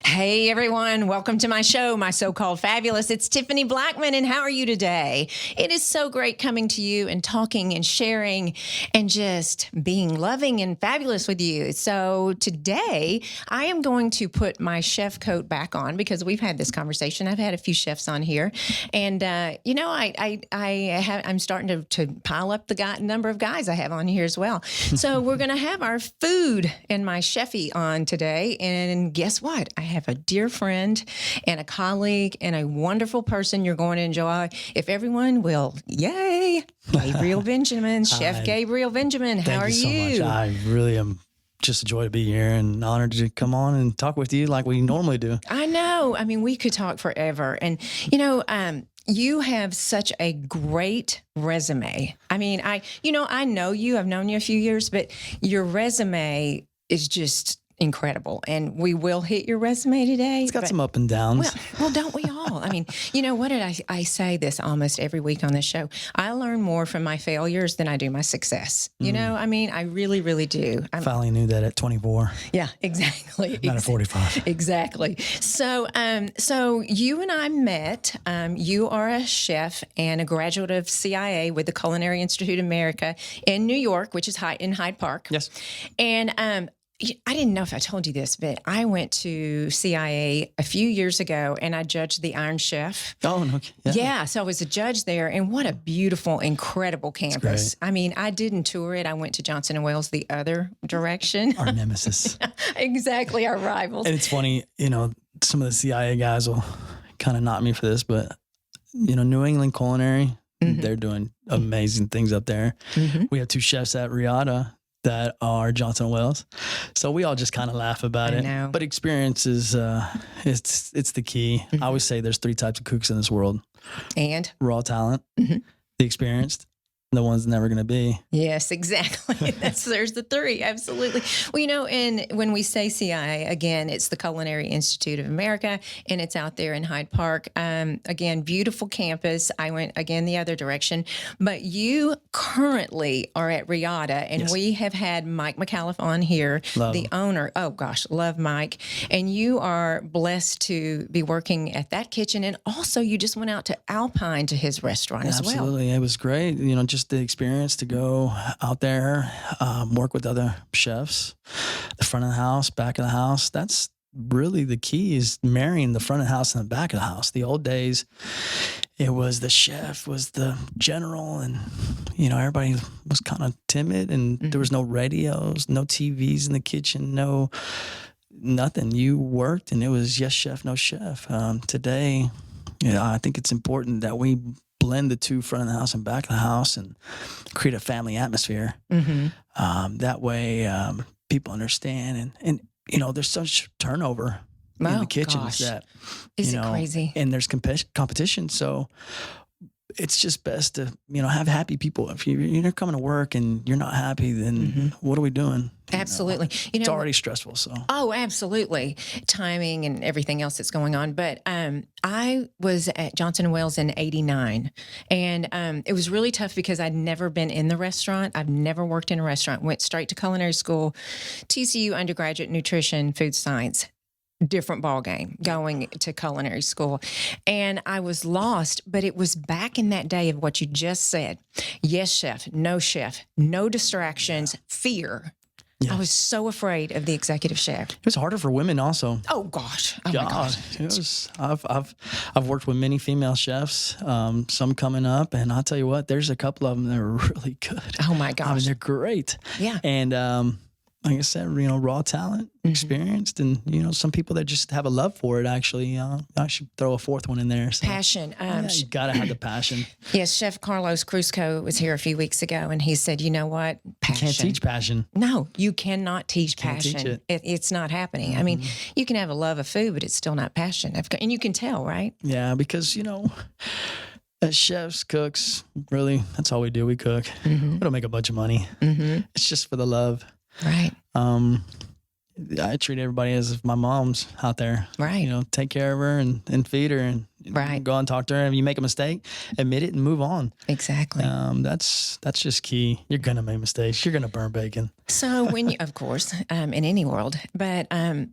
Hey everyone, welcome to my show, My So-Called Fabulous. It's Tiffany Blackman, and how are you today? It is so great coming to you and talking and sharing and just being loving and fabulous with you. So today I am going to put my chef coat back on because we've had this conversation. I've had a few chefs on here, and I'm starting to pile up the number of guys I have on here as well. So we're going to have our food and my chefy on today, and guess what? I have a dear friend and a colleague and a wonderful person you're going to enjoy. If everyone will, yay, Gabriel Benjamin, Chef Gabriel Benjamin. How are you? So much. I really am just a joy to be here and honored to come on and talk with you like we normally do. I know. I mean, we could talk forever. And, you have such a great resume. I mean, I know you, I've known you a few years, but your resume is just incredible. And we will hit your resume today. It's got some up and downs. Well, don't we all? I mean, what did I say this almost every week on this show? I learn more from my failures than I do my success. I mean, I really, really do. I finally knew that at 24. Yeah, exactly. Not at 45. Exactly. So you and I met. You are a chef and a graduate of CIA with the Culinary Institute of America in New York, which is in Hyde Park. Yes. And I didn't know if I told you this, but I went to CIA a few years ago and I judged the Iron Chef. Oh, no. Yeah. So I was a judge there, and what a beautiful, incredible campus. I mean, I didn't tour it. I went to Johnson & Wales the other direction. Our nemesis. Exactly. Our rivals. And it's funny, some of the CIA guys will kind of knock me for this, but, New England Culinary, they're doing amazing things up there. Mm-hmm. We have two chefs at Reata that are Johnson & Wales. So we all just kind of laugh about it. Know. But experience is, it's the key. I always say there's three types of cooks in this world. And? Raw talent, the experienced, the one's never going to be. Yes, exactly. There's the three. Absolutely. Well, and when we say CIA, again, it's the Culinary Institute of America, and it's out there in Hyde Park. Again, beautiful campus. I went again the other direction, but you currently are at Reata, and Yes. we have had Mike McAuliffe on here, Love the him. owner. Oh gosh, love Mike. And you are blessed to be working at that kitchen, and also you just went out to Alpine to his restaurant as well. Absolutely. It was great. Just the experience to go out there, work with other chefs, the front of the house, back of the house. That's really the key, is marrying the front of the house and the back of the house. The old days, it was the chef was the general, and, everybody was kind of timid, and there was no radios, no TVs in the kitchen, nothing. You worked and it was yes chef, no chef. Today, I think it's important that we blend the two, front of the house and back of the house, and create a family atmosphere. That way, people understand. And there's such turnover in the kitchens that, is it crazy? And there's competition. So it's just best to, have happy people. If you're coming to work and you're not happy, then what are we doing? Absolutely. It's already stressful. So. Oh, absolutely. Timing and everything else that's going on. But I was at Johnson & Wales in 89. And it was really tough because I'd never been in the restaurant. I've never worked in a restaurant. Went straight to culinary school, TCU undergraduate nutrition, food science. Different ball game going to culinary school. And I was lost, but it was back in that day of what you just said. Yes, chef, no distractions, fear. Yes. I was so afraid of the executive chef. It was harder for women also. Oh gosh. Oh my gosh. It was, I've worked with many female chefs, some coming up, and I'll tell you what, there's a couple of them that are really good. Oh my gosh. I mean, they're great. Yeah. And, like I said, raw talent, experienced, and, some people that just have a love for it, actually. I should throw a fourth one in there. So. Passion. You got to have the passion. Yes, Chef Carlos Cruzco was here a few weeks ago, and he said, you know what? Passion. You can't teach passion. No, you cannot teach passion. Teach it. It's not happening. I mean, you can have a love of food, but it's still not passion. And you can tell, right? Yeah, because, as chefs, cooks, really, that's all we do. We cook. We don't make a bunch of money. It's just for the love. Right. I treat everybody as if my mom's out there. Right. Take care of her and feed her, and go and talk to her. If you make a mistake, admit it and move on. Exactly. That's just key. You're gonna make mistakes. You're gonna burn bacon. So when you, of course, in any world, but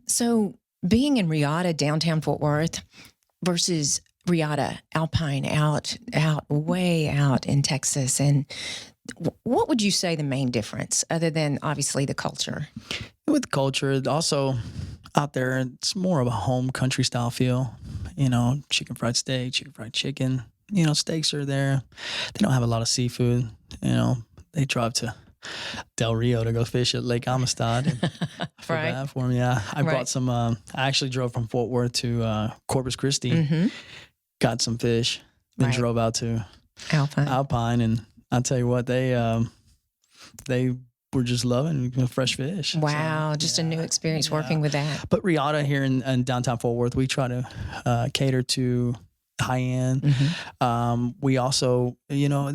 so being in Reata, downtown Fort Worth, versus Reata, Alpine, way out in Texas, and what would you say the main difference, other than obviously the culture? With culture, also out there, it's more of a home country style feel. You know, chicken fried steak, chicken fried chicken. You know, steaks are there. They don't have a lot of seafood. You know, they drive to Del Rio to go fish at Lake Amistad. And I feel Right. bad for them. Yeah, I brought some. I actually drove from Fort Worth to Corpus Christi, got some fish, then drove out to Alpine, and I'll tell you what, they were just loving fresh fish. Wow, so, just a new experience working with that. But Reata here in downtown Fort Worth, we try to cater to high end. We also, you know,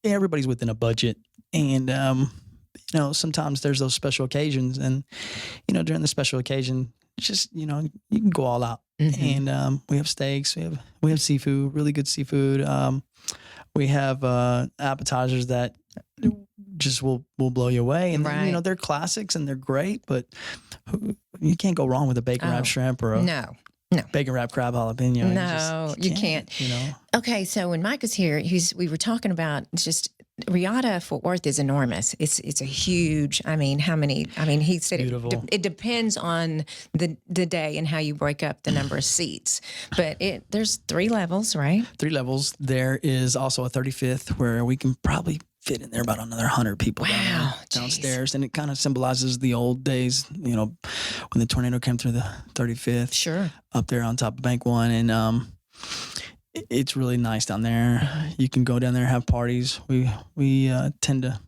everybody's within a budget, and you know, sometimes there's those special occasions, and you know, during the special occasion, just, you know, you can go all out. And we have steaks, we have seafood, really good seafood. We have appetizers that just will blow you away, and you know, they're classics and they're great, but you can't go wrong with a bacon wrap shrimp or a bacon wrap crab jalapeno. No, you can't. You know. Okay, so when Mike was here, we were talking about just Reata Fort Worth is enormous. It's a huge. I mean, how many? I mean, he said it depends on the day and how you break up the number of seats. But there's 3 levels, right? 3 levels. There is also a 35th where we can probably fit in there about another 100 people downstairs, and it kind of symbolizes the old days. You know, when the tornado came through the 35th, sure, up there on top of Bank One, and it's really nice down there. You can go down there and have parties. We tend to.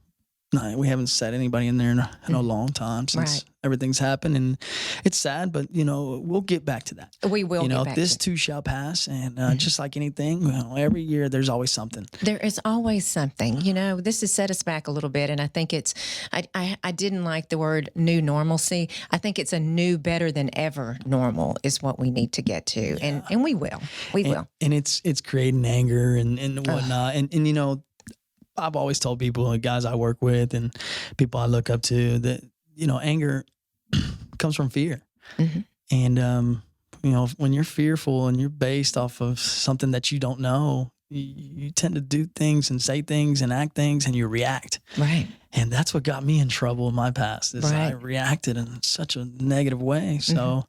No, we haven't set anybody in there in a long time since everything's happened, and it's sad, but you know, we'll get back to that. We will. You know, get back this too shall pass, and just like anything, you know, every year there's always something. There is always something. You know, this has set us back a little bit, and I think it's. I didn't like the word new normalcy. I think it's a new, better than ever normal is what we need to get to, and we will. We will. And it's creating anger and whatnot, and you know. I've always told people, guys I work with and people I look up to, that, you know, anger comes from fear. And, you know, when you're fearful and you're based off of something that you don't know, you tend to do things and say things and act things and you react. Right. And that's what got me in trouble in my past is I reacted in such a negative way. So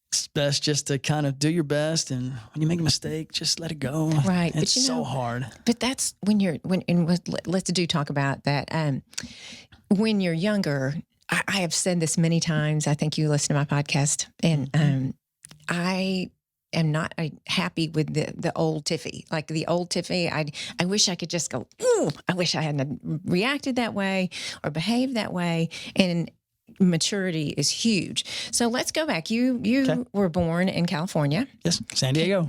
it's best just to kind of do your best, and when you make a mistake, just let it go. Right. It's so hard. But that's let's talk about that. When you're younger, I have said this many times. I think you listen to my podcast, and I am not happy with the old Tiffy. Like the old Tiffy, I wish I could just go, ooh, I wish I hadn't reacted that way or behaved that way. And maturity is huge. So let's go back. You were born in California. Yes, San Diego.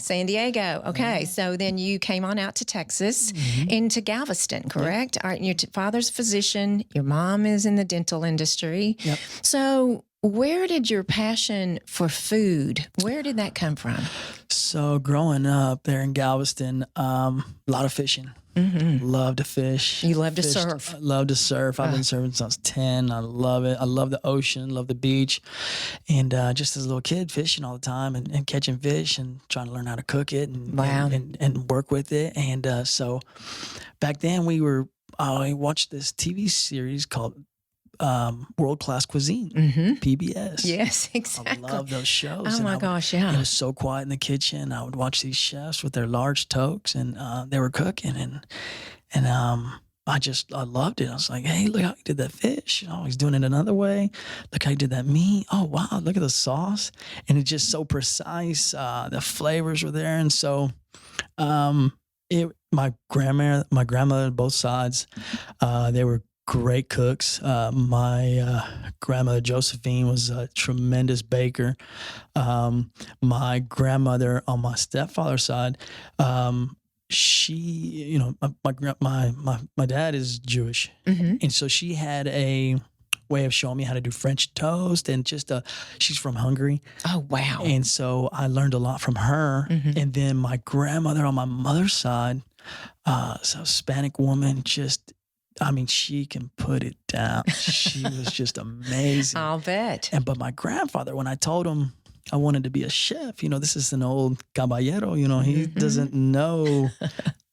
Okay, so then you came on out to Texas, into Galveston, correct? All right, your father's a physician. Your mom is in the dental industry. Yep. So where did your passion for food, where did that come from? So growing up there in Galveston, a lot of fishing. Love to fish. You love to surf. I love to surf. I've been surfing since I was 10. I love it. I love the ocean, love the beach. And just as a little kid, fishing all the time and catching fish and trying to learn how to cook it and work with it. And so back then I watched this TV series called World Class Cuisine, PBS. Yes, exactly. I love those shows. Oh my gosh, yeah. It was so quiet in the kitchen. I would watch these chefs with their large toques, and they were cooking, and I loved it. I was like, hey, look how he did that fish. Oh, he's doing it another way. Look how he did that meat. Oh wow, look at the sauce, and it's just so precise. The flavors were there, and so my grandmother, both sides, they were great cooks. My grandmother Josephine was a tremendous baker. My grandmother on my stepfather's side, she, you know, my dad is Jewish, and so she had a way of showing me how to do French toast, and she's from Hungary. Oh wow! And so I learned a lot from her. And then my grandmother on my mother's side, so Hispanic woman, just I mean, she can put it down. She was just amazing. I'll bet. But my grandfather, when I told him I wanted to be a chef, this is an old caballero, he doesn't know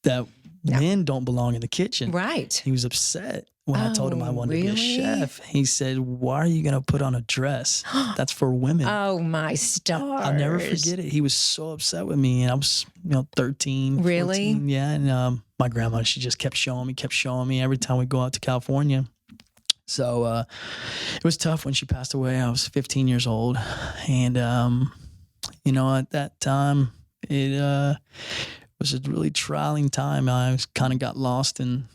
that men don't belong in the kitchen. Right. He was upset when I told him I wanted to be a really? chef. He said, "Why are you going to put on a dress? That's for women." Oh, my stars. I'll never forget it. He was so upset with me, and I was, 13. Really? 14. Yeah. And my grandma, she just kept showing me every time we go out to California. So it was tough when she passed away. I was 15 years old. And, at that time, it was a really trying time. I kind of got lost in,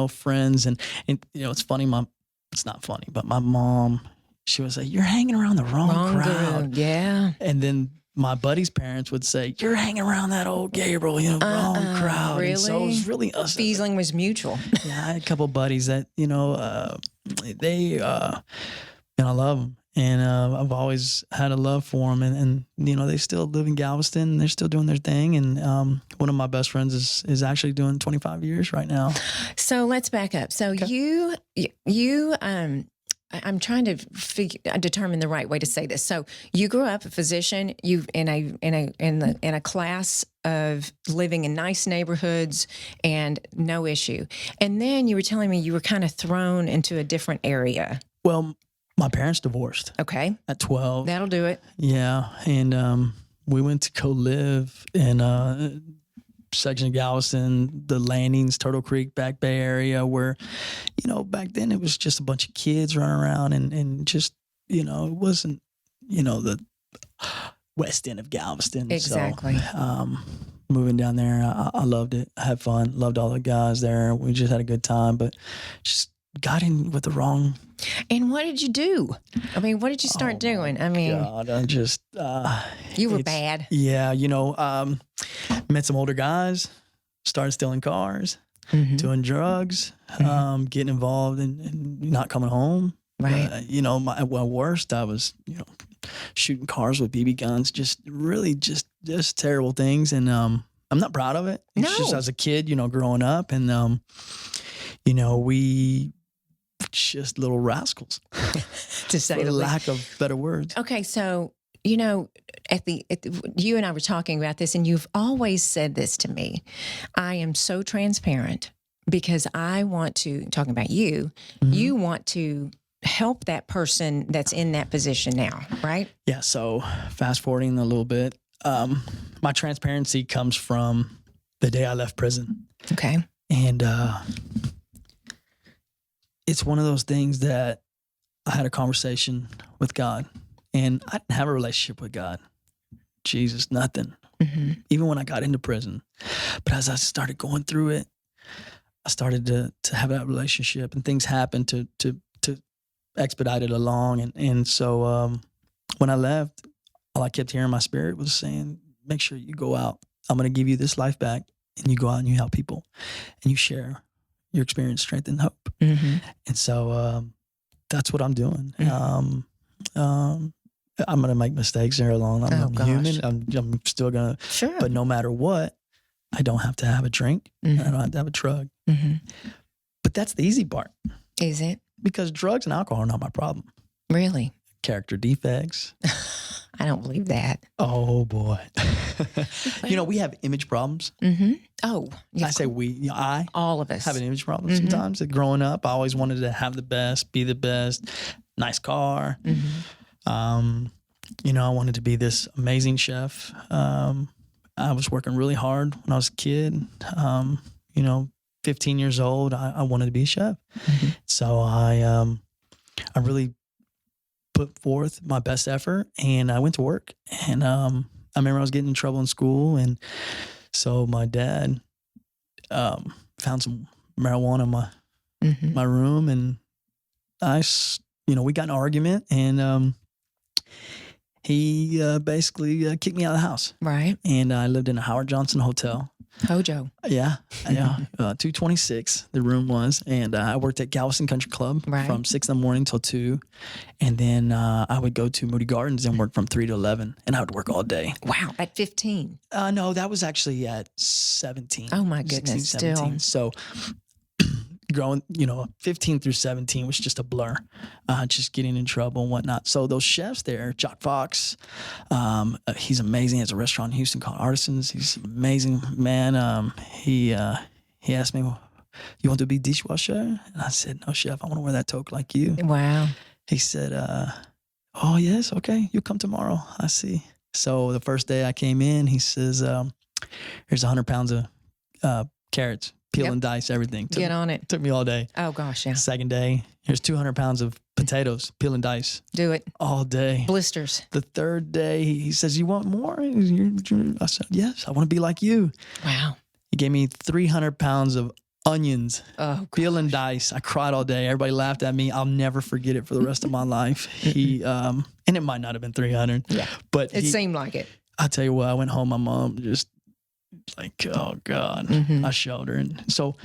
friends. And it's funny. It's not funny, but my mom, she was like, "You're hanging around the wrong crowd." Group. Yeah. And then my buddy's parents would say, "You're hanging around that old Gabriel, wrong crowd." Really? And so it was really us. Feeling was mutual. Yeah, I had a couple of buddies that, they, I love them. And I've always had a love for them. And they still live in Galveston. They're still doing their thing. And one of my best friends is actually doing 25 years right now. So let's back up. So Okay. I'm trying to determine the right way to say this. So you grew up a physician. You in a class of living in nice neighborhoods and no issue. And then you were telling me you were kind of thrown into a different area. Well, my parents divorced Okay, at 12. that'll do it. Yeah. And we went to go live in a section of Galveston, the Landings, Turtle Creek, Back Bay area where, back then it was just a bunch of kids running around and just, it wasn't, the west end of Galveston. Exactly. So, moving down there, I loved it. I had fun. Loved all the guys there. We just had a good time, but just got in with the wrong. And what did you do? I mean, what did you start doing? I mean, God, I just you were bad. Yeah, met some older guys, started stealing cars, doing drugs, getting involved and not coming home. Right. My worst, I was, shooting cars with BB guns, just really just terrible things. And I'm not proud of it. It's just as a kid, growing up and, we just little rascals, to say for the least. lack of better words. Okay, so you and I were talking about this, and you've always said this to me. I am so transparent because I want to, talking about you, you want to help that person that's in that position now, right? Yeah. So fast forwarding a little bit, my transparency comes from the day I left prison. Okay. And it's one of those things that I had a conversation with God, and I didn't have a relationship with God. Jesus, nothing. Even when I got into prison. But as I started going through it, I started to have that relationship, and things happened to expedite it along. And so when I left, all I kept hearing in my spirit was saying, "Make sure you go out. I'm going to give you this life back, and you go out and you help people, and you share your experience, strength, and hope." And so that's what I'm doing. I'm going to make mistakes there along. I'm human. I'm still going to. Sure. But no matter what, I don't have to have a drink. And I don't have to have a drug. But that's the easy part. Is it? Because drugs and alcohol are not my problem. Really? Character defects. I don't believe that. Oh, boy. We have image problems. Oh, yeah. I say we. I all of us have an image problem sometimes. Growing up, I always wanted to have the best, be the best, nice car. I wanted to be this amazing chef. I was working really hard when I was a kid. 15 years old, I wanted to be a chef. So I really put forth my best effort, and I went to work. And I remember I was getting in trouble in school, and so my dad found some marijuana in my room, and we got in an argument, and he basically kicked me out of the house. Right. And I lived in a Howard Johnson hotel. Hojo. Yeah. 226, the room was. And I worked at Galveston Country Club from 6 in the morning till 2. And then I would go to Moody Gardens and work from 3 to 11. And I would work all day. Wow. At 15. No, that was actually at 17. Oh, my goodness. 16, 17. So growing, 15 through 17 was just a blur, just getting in trouble and whatnot. So those chefs there, Jock Fox, he's amazing. He has a restaurant in Houston called Artisans. He's an amazing man. He asked me, "You want to be dishwasher?" And I said, "No, chef, I want to wear that toque like you." Wow. He said, "Oh, yes, okay, you come tomorrow." I see. So the first day I came in, he says, "Here's 100 pounds of carrots, peel and dice everything." Get on it. Took me all day. Oh, gosh, yeah. Second day, here's 200 pounds of potatoes, peel and dice. Do it. All day. Blisters. The third day, he says, "You want more?" I said, "Yes, I want to be like you." Wow. He gave me 300 pounds of onions, peel and dice. I cried all day. Everybody laughed at me. I'll never forget it for the rest of my life. And it might not have been 300. Yeah. But it seemed like it. I tell you what, I went home, my mom just like, oh God, I showed her. And so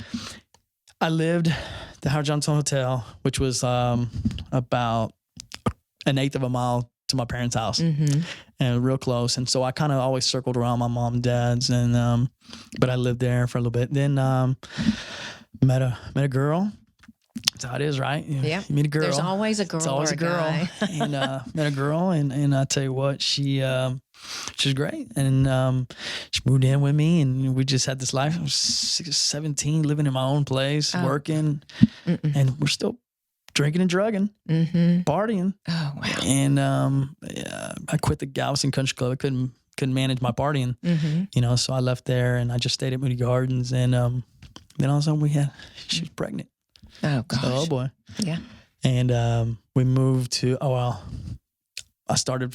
I lived at the Howard Johnson Hotel, which was about an eighth of a mile to my parents' house, and real close. And so I kind of always circled around my mom and dad's, and but I lived there for a little bit. Then met a girl. That's how it is, right? Yeah. You meet a girl. There's always a girl. It's always or a girl. Guy. And met a girl, and I tell you what, she's great. And she moved in with me, and we just had this life. I was 17, living in my own place, working, and we're still drinking and drugging, partying. Oh, wow. And I quit the Galveston Country Club. I couldn't manage my partying, so I left there, and I just stayed at Moody Gardens. And then all of a sudden she was pregnant. Oh, gosh. So, oh boy. Yeah. And we moved to, I started,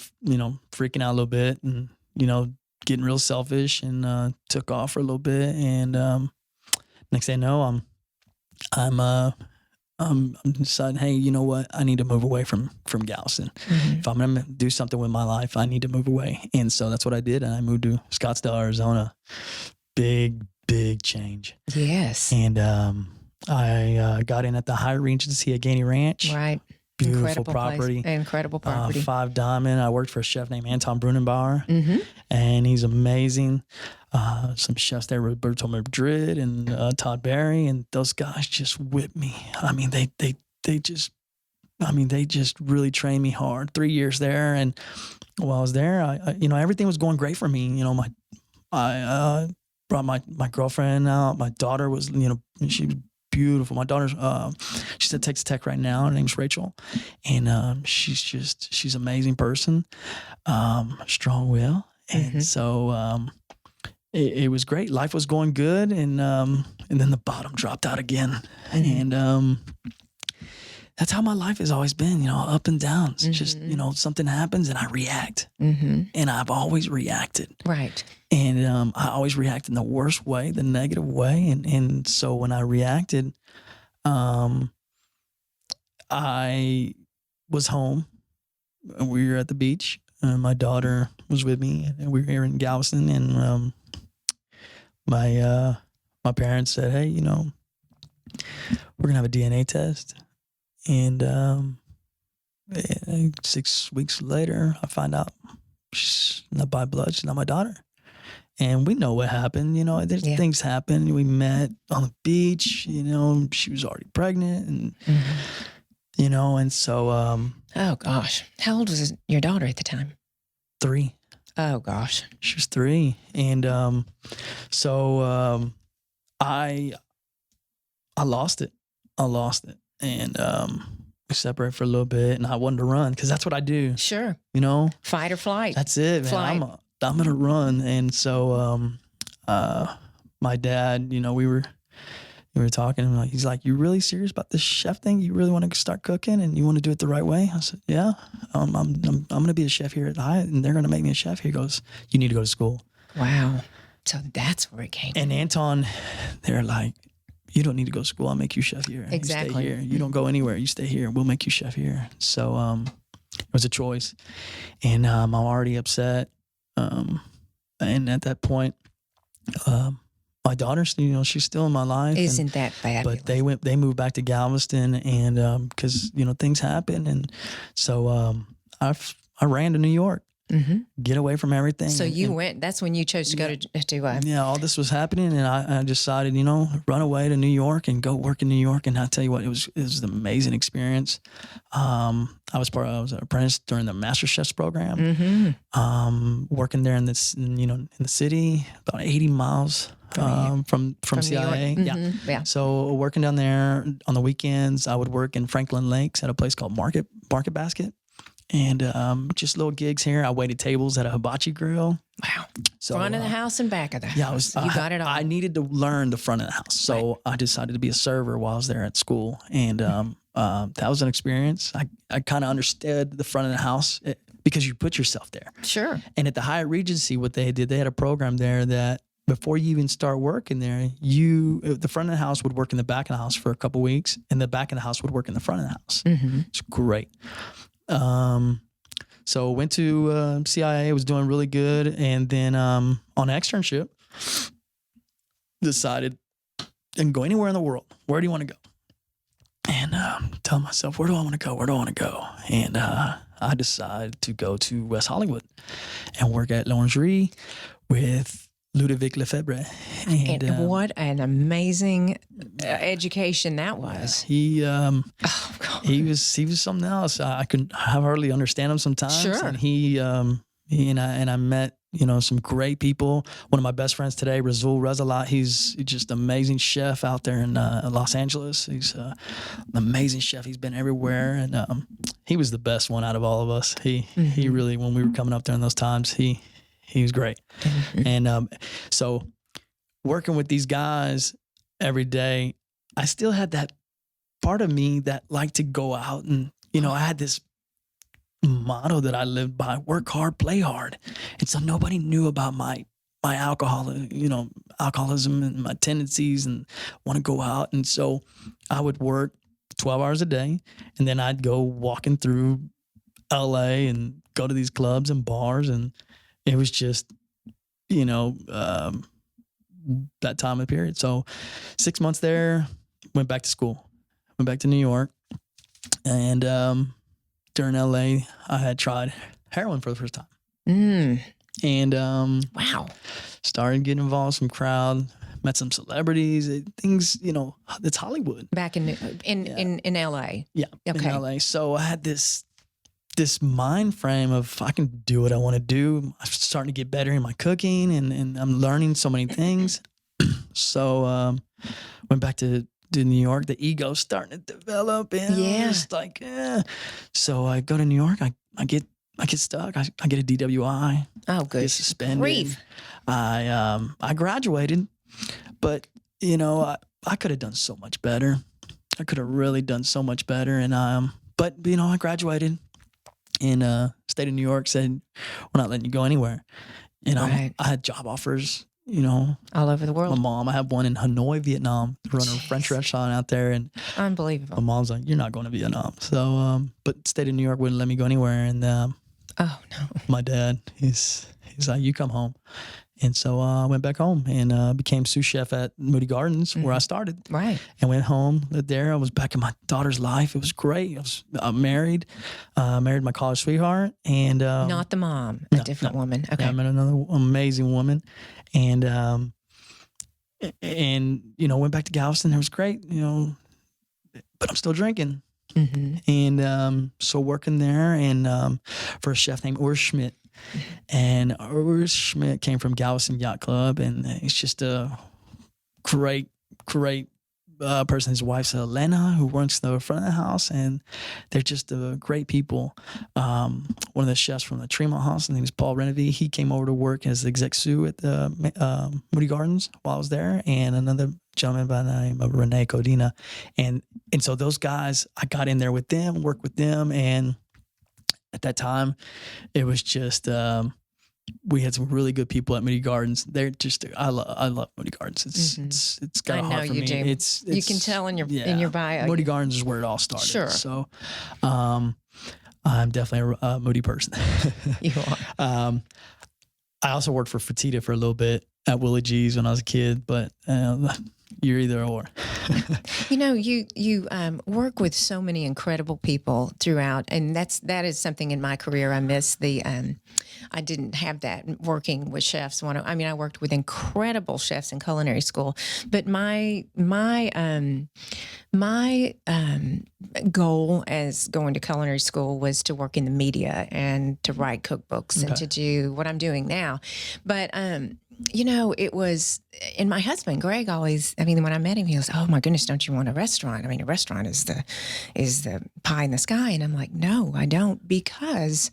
freaking out a little bit, and, getting real selfish, and took off for a little bit. And next thing I know, I'm deciding, hey, you know what? I need to move away from Galveston. If I'm going to do something with my life, I need to move away. And so that's what I did. And I moved to Scottsdale, Arizona. Big change. Yes. And I got in at the High Regency at Gainey Ranch. Right. Beautiful property. Incredible property. 5 Diamond. I worked for a chef named Anton Brunenbauer, and he's amazing. Some chefs there, Roberto Madrid and Todd Barry, and those guys just whipped me. I mean, they just really trained me hard. 3 years there, and while I was there, I everything was going great for me. I brought my girlfriend out. My daughter was, she was beautiful. My daughter's, she's at Texas Tech right now. Her name's Rachel. And she's an amazing person, strong will. And so it was great. Life was going good. And then the bottom dropped out again. And that's how my life has always been, up and downs. Just, something happens and I react. And I've always reacted. Right. And I always react in the worst way, the negative way. And so when I reacted, I was home. We were at the beach. My daughter was with me, and we were here in Galveston. And my parents said, hey, we're going to have a DNA test. And 6 weeks later, I find out she's not by blood. She's not my daughter. And we know what happened. There's things happen. We met on the beach. She was already pregnant. And, and so. Oh, gosh. How old was your daughter at the time? 3. Oh, gosh. She was 3. And so I lost it. And we separated for a little bit, and I wanted to run because that's what I do. Sure. Fight or flight. That's it, man. Flight. I'm going to run. And so my dad, we were talking, and he's like, you really serious about this chef thing? You really want to start cooking and you want to do it the right way? I said, yeah, I'm going to be a chef here at Hyatt, and they're going to make me a chef. He goes, you need to go to school. Wow. So that's where it came from. And Anton, they're like, you don't need to go to school. I'll make you chef here. Exactly. You stay here. You don't go anywhere. You stay here. We'll make you chef here. So it was a choice. And I'm already upset. And at that point, my daughter, she's still in my life. Isn't that fabulous? But they moved back to Galveston, and because things happen, and so I ran to New York, get away from everything. So you went, that's when you chose to go to all this was happening, and I decided, run away to New York and go work in New York. And I tell you what, it was an amazing experience. I was an apprentice during the Master Chefs program, working there in the city, about 80 miles from CIA. Yeah. So working down there on the weekends, I would work in Franklin Lakes at a place called Market Basket. And just little gigs here. I waited tables at a hibachi grill. Wow. So, front of the house and back of the house. Yeah, you got it all. I needed to learn the front of the house. So I decided to be a server while I was there at school. And that was an experience. I kind of understood the front of the house because you put yourself there. Sure. And at the Hyatt Regency, what they did, they had a program there that before you even start working there, the front of the house would work in the back of the house for a couple weeks, and the back of the house would work in the front of the house. It's great. So went to CIA, was doing really good. And then on an externship, decided I can go anywhere in the world. Where do you want to go? And tell myself, where do I want to go? Where do I want to go? And I decided to go to West Hollywood and work at L'Orangerie with Ludovic Lefebvre. And what an amazing education that was. He was something else. I hardly understand him sometimes. Sure. And he and I met, some great people. One of my best friends today, Razul Rezalat, he's just an amazing chef out there in Los Angeles. He's an amazing chef. He's been everywhere. And he was the best one out of all of us. He really, when we were coming up there in those times, he was great. And so working with these guys every day, I still had that part of me that liked to go out and, I had this motto that I lived by: work hard, play hard. And so nobody knew about my alcoholism and my tendencies and want to go out. And so I would work 12 hours a day, and then I'd go walking through LA and go to these clubs and bars. And it was just, that time of period. So 6 months there, went back to school, went back to New York. And during LA, I had tried heroin for the first time. And wow, started getting involved in some crowd, met some celebrities, things, it's Hollywood. Back in LA. Yeah. Okay. In LA. So I had this mind frame of, I can do what I want to do. I'm starting to get better in my cooking, and I'm learning so many things. So went back to New York. The ego's starting to develop, and it's like, So I go to New York. I get stuck. I get a DWI. Oh, good. Get suspended. Grief. I graduated, but I could have done so much better. I could have really done so much better. And but I graduated. And state of New York said, we're not letting you go anywhere. And I had job offers, all over the world. My mom, I have one in Hanoi, Vietnam, running a French restaurant out there. And unbelievable. My mom's like, you're not going to Vietnam. So, but state of New York wouldn't let me go anywhere. And oh no, my dad, he's like, you come home. And so I went back home and became sous chef at Moody Gardens, where I started. Right. And went home, lived there. I was back in my daughter's life. It was great. I was married my college sweetheart. And not the mom, a different woman. Okay. I met another amazing woman. And went back to Galveston. It was great, but I'm still drinking. And so working there and for a chef named Urs Schmidt. And Urs Schmidt came from Galveston Yacht Club, and he's just a great person. His wife's Elena, who works the front of the house, and they're just great people. One of the chefs from the Tremont House, his name is Paul Renevy. He came over to work as the exec sous at the Moody Gardens while I was there, and another gentleman by the name of Rene Codina. And so those guys, I got in there with them, worked with them, and at that time, it was just we had some really good people at Moody Gardens. They're just I love Moody Gardens. It's got a heart for me. Do. It's you can tell in your bio. Moody Gardens is where it all started. Sure. So, I'm definitely a Moody person. You are. I also worked for Fertitta for a little bit at Willie G's when I was a kid, but You're either or. You know, you work with so many incredible people throughout, and that is something in my career I miss. I didn't have that working with chefs. I worked with incredible chefs in culinary school, but my goal as going to culinary school was to work in the media and to write cookbooks and to do what I'm doing now. But you know, it was, and my husband, Greg, always, when I met him, he goes, "Oh my goodness, don't you want a restaurant? A restaurant is the pie in the sky." And I'm like, "No, I don't," because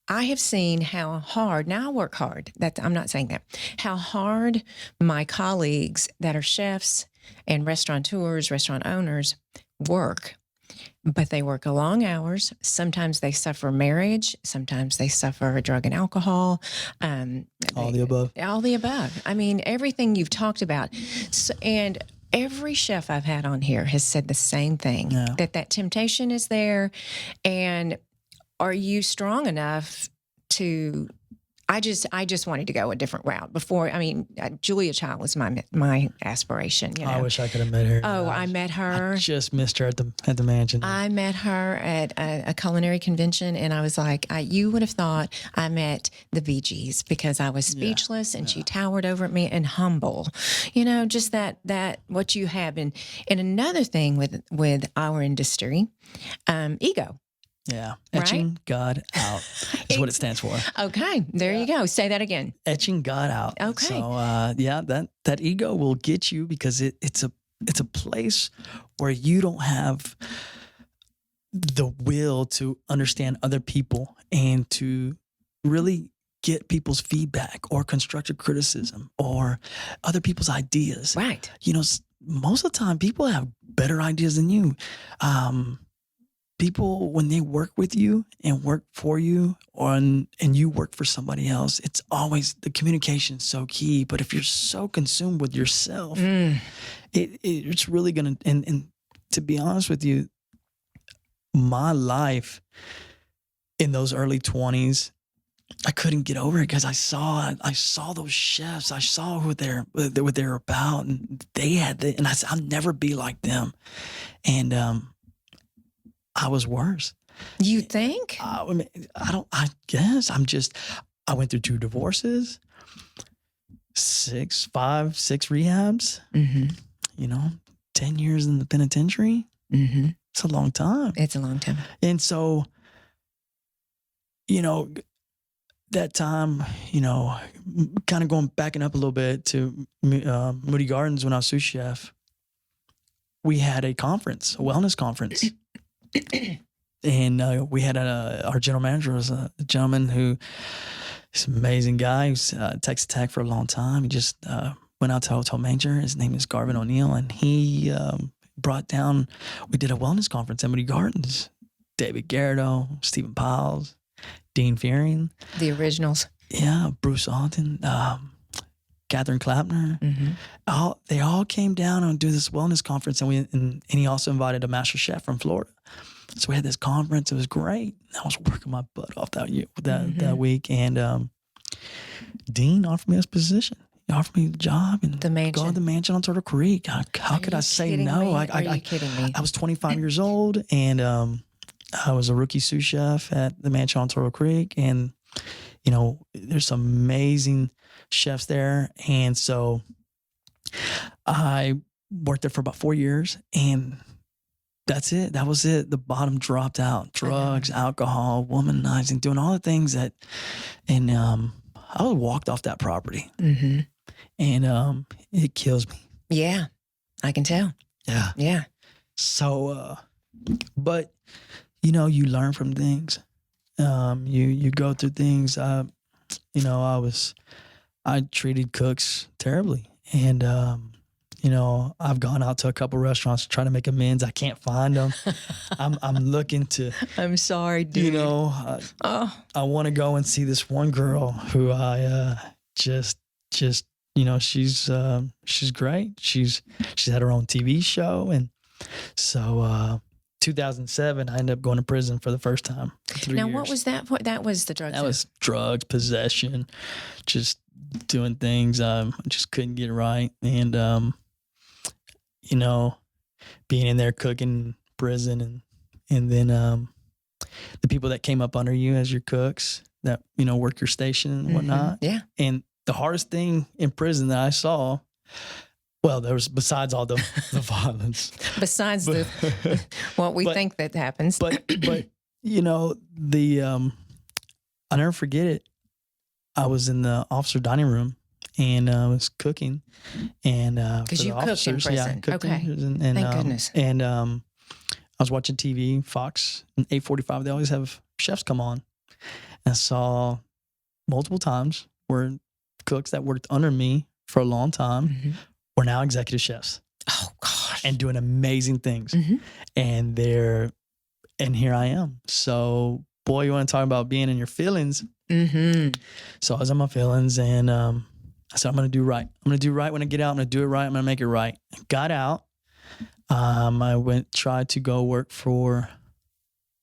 I have seen how hard, now I work hard. I'm not saying that, how hard my colleagues that are chefs and restaurateurs, restaurant owners work. But they work long hours. Sometimes they suffer marriage. Sometimes they suffer drug and alcohol. All the above. All the above. Everything you've talked about. So, and every chef I've had on here has said the same thing, that temptation is there. And are you strong enough to... I just wanted to go a different route before. Julia Child was my aspiration. You know? I wish I could have met her. Oh, I met her. I just missed her at the mansion. I met her at a culinary convention, and I was like, you would have thought I met the Bee Gees, because I was speechless, and she towered over at me and humble. You know, just that what you have. And another thing with our industry, ego. Yeah. Etching God out is what it stands for. Okay. There you go. Say that again. Etching God out. Okay. So, that ego will get you, because it's a place where you don't have the will to understand other people and to really get people's feedback or constructive criticism or other people's ideas. Right. You know, most of the time people have better ideas than you. People, when they work with you and work for you, and you work for somebody else, it's always, the communication is so key. But if you're so consumed with yourself, it's really going to, and to be honest with you, my life in those early 20s, I couldn't get over it, because I saw those chefs. I saw what they're about, and they had and I said, I'll never be like them. And, I was worse. You think? I guess I went through 2 divorces, 6 rehabs, you know, 10 years in the penitentiary. Mm-hmm. It's a long time. It's a long time. And so, you know, that time, you know, kind of backing up a little bit to Moody Gardens when I was sous chef, we had a conference, a wellness conference. And we had our general manager was a gentleman who is an amazing guy who's Texas Tech for a long time. He just went out to hotel manager. His name is Garvin O'Neill, and he brought down. We did a wellness conference at Moody Gardens. David Garrido, Stephen Piles, Dean Fearing, the originals. Yeah, Bruce Alden, Catherine Clapner. Mm-hmm. They all came down and do this wellness conference, and he also invited a master chef from Florida. So we had this conference. It was great. I was working my butt off that week, and Dean offered me this position. He offered me the job and go to the mansion on Turtle Creek. How could I say no? Are you kidding me? I was 25 years old, and I was a rookie sous chef at the mansion on Turtle Creek, and you know, there's some amazing chefs there. And so I worked there for about 4 years, and that's it. That was it. The bottom dropped out. Drugs, alcohol, womanizing, doing all the things that, and I was walked off that property. Mm-hmm. And it kills me. Yeah, I can tell. Yeah. Yeah. So, but you know, you learn from things. You go through things. You know, I treated cooks terribly, and you know, I've gone out to a couple restaurants to try to make amends. I can't find them. I'm looking to. I'm sorry, dude. You know, I want to go and see this one girl who I just you know, she's great. She's had her own TV show, and so 2007, I ended up going to prison for the first time. For 3 years. What was that for? That was the drugs. That was drugs, possession, just doing things. I just couldn't get right. And you know, being in there cooking prison and then the people that came up under you as your cooks that, you know, work your station and whatnot. Yeah. And the hardest thing in prison that I saw, well, there was besides all the violence. Besides what we think that happens. But you know, I'll never forget it. I was in the officer dining room and I was cooking and because you cooked in prison. Cooked Okay. in prison, and, Thank goodness. And I was watching TV, Fox, and 8:45. They always have chefs come on. And I saw multiple times where cooks that worked under me for a long time were now executive chefs. Oh gosh. And doing amazing things. And here I am. So boy, you want to talk about being in your feelings. So I was in my feelings and I said, I'm going to do right. I'm going to do right when I get out. I'm going to do it right. I'm going to make it right. Got out. I tried to go work for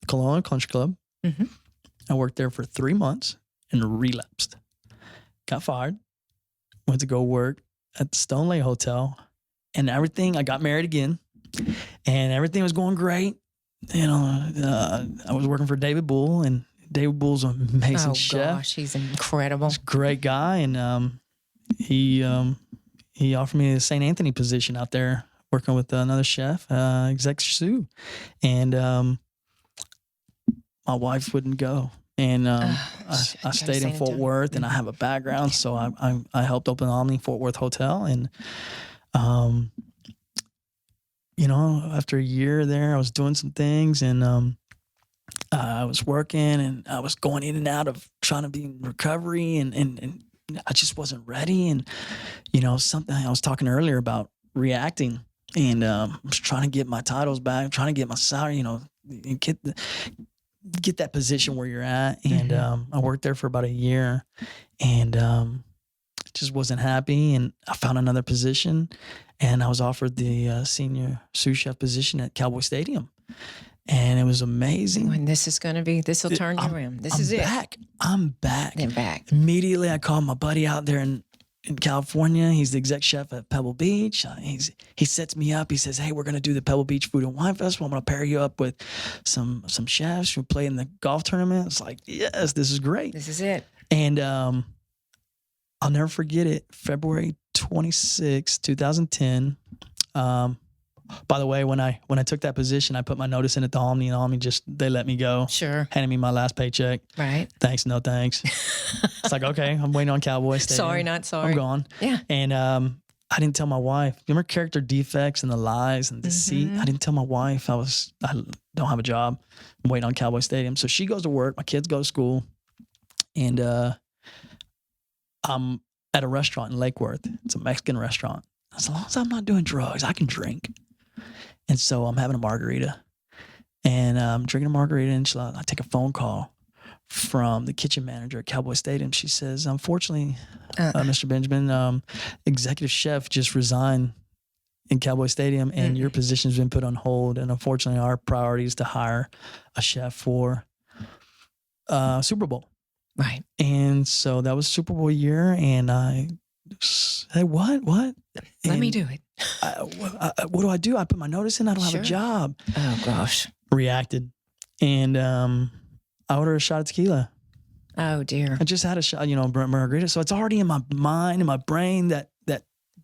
Colonial Country Club. I worked there for 3 months and relapsed. Got fired. Went to go work at the Stone Lake Hotel and everything. I got married again and everything was going great. You know, I was working for David Bull, and David Bull's an amazing chef. Gosh, he's incredible. He's a great guy, and he offered me the St. Anthony position out there, working with another chef, exec sous, and my wife wouldn't go, and I stayed in Fort Worth, and I have a background, so I helped open Omni Fort Worth Hotel, and you know, after a year there, I was doing some things, and I was working, and I was going in and out of trying to be in recovery, and I just wasn't ready. And, you know, something I was talking earlier about reacting, and I was trying to get my titles back, trying to get my salary, you know, and get that position where you're at. And I worked there for about a year, and just wasn't happy. And I found another position, and I was offered the senior sous chef position at Cowboy Stadium. And it was amazing. When this will turn you around. I'm back. Then back. Immediately, I called my buddy out there in California. He's the exec chef at Pebble Beach. He sets me up. He says, hey, we're going to do the Pebble Beach Food and Wine Festival. I'm going to pair you up with some chefs who play in the golf tournament. It's like, yes, this is great. This is it. And I'll never forget it. February 26, 2010. By the way, when I took that position, I put my notice in at the Omni, and Omni they let me go. Sure. Handed me my last paycheck. Right. Thanks, no thanks. It's like, okay, I'm waiting on Cowboy Stadium. Sorry, not sorry. I'm gone. Yeah. And I didn't tell my wife. Remember character defects and the lies and deceit? I didn't tell my wife I don't have a job. I'm waiting on Cowboy Stadium. So she goes to work. My kids go to school. And I'm at a restaurant in Lake Worth. It's a Mexican restaurant. As long as I'm not doing drugs, I can drink. And so I'm having a margarita, and I'm drinking a margarita, and I take a phone call from the kitchen manager at Cowboy Stadium. She says, unfortunately, Mr. Benjamin, executive chef just resigned in Cowboy Stadium, and your position's been put on hold. And unfortunately, our priority is to hire a chef for Super Bowl. Right. And so that was Super Bowl year, and I said, what? Let me do it. What do I do? I put my notice in. I don't have a job. Oh, gosh. Reacted. And I ordered a shot of tequila. Oh, dear. I just had a shot, margarita. So it's already in my mind and my brain that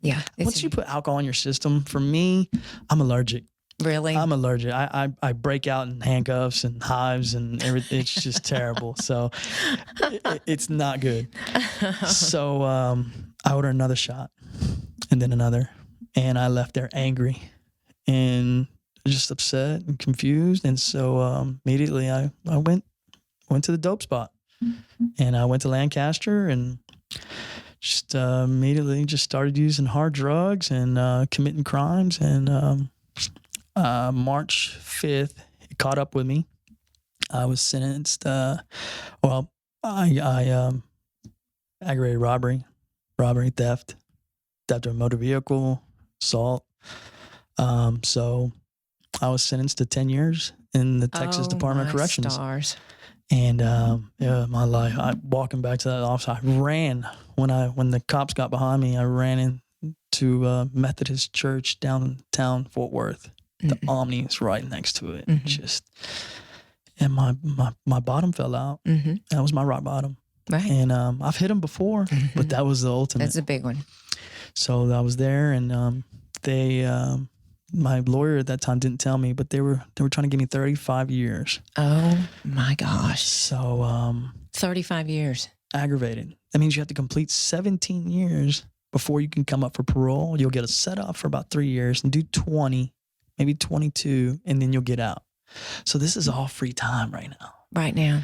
yeah. Once you put alcohol in your system, for me, I'm allergic. Really? I'm allergic. I break out in handcuffs and hives and everything. It's just terrible. So it's not good. So I ordered another shot and then another. And I left there angry and just upset and confused. And so immediately I went to the dope spot. And I went to Lancaster and just immediately just started using hard drugs and committing crimes. And March 5th, it caught up with me. I was sentenced. I aggravated robbery, theft of a motor vehicle, assault. So I was sentenced to 10 years in the Texas Department of Corrections. Stars. And my life. Walking back to that office, I ran when the cops got behind me. I ran to Methodist Church downtown Fort Worth. The Omni is right next to it. And my bottom fell out. That was my rock bottom. Right. And I've hit them before, but that was the ultimate. That's a big one. So I was there, and they my lawyer at that time didn't tell me, but they were trying to give me 35 years. Oh my gosh. So 35 years. Aggravated. That means you have to complete 17 years before you can come up for parole. You'll get a set off for about 3 years and do 20, maybe 22, and then you'll get out. So this is all free time right now. Right now.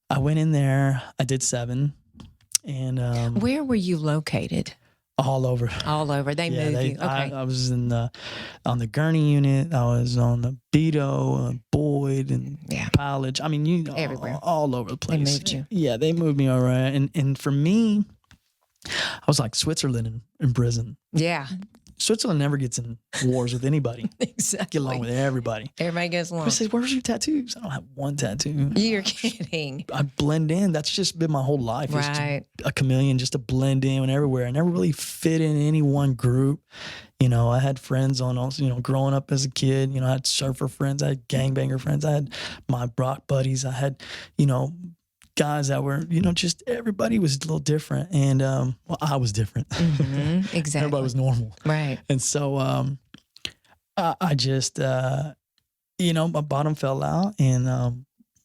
I went in there. I did 7. And where were you located? All over. All over. They moved you. Okay. I was on the Gurney unit. I was on the Beto, Boyd, and College. I mean, everywhere, all over the place. They moved you. Yeah, they moved me all right. And for me, I was like Switzerland in prison. Yeah. Switzerland never gets in wars with anybody. Exactly. Get along with everybody. Everybody gets along. I say, where's your tattoos? I don't have one tattoo. You're kidding. I blend in. That's just been my whole life. Right. A chameleon, just to blend in everywhere. I never really fit in any one group. I had friends growing up as a kid. I had surfer friends. I had gangbanger friends. I had my rock buddies. I had, guys that were, just everybody was a little different. And, I was different. Exactly. Everybody was normal. Right. And so, I just, my bottom fell out and,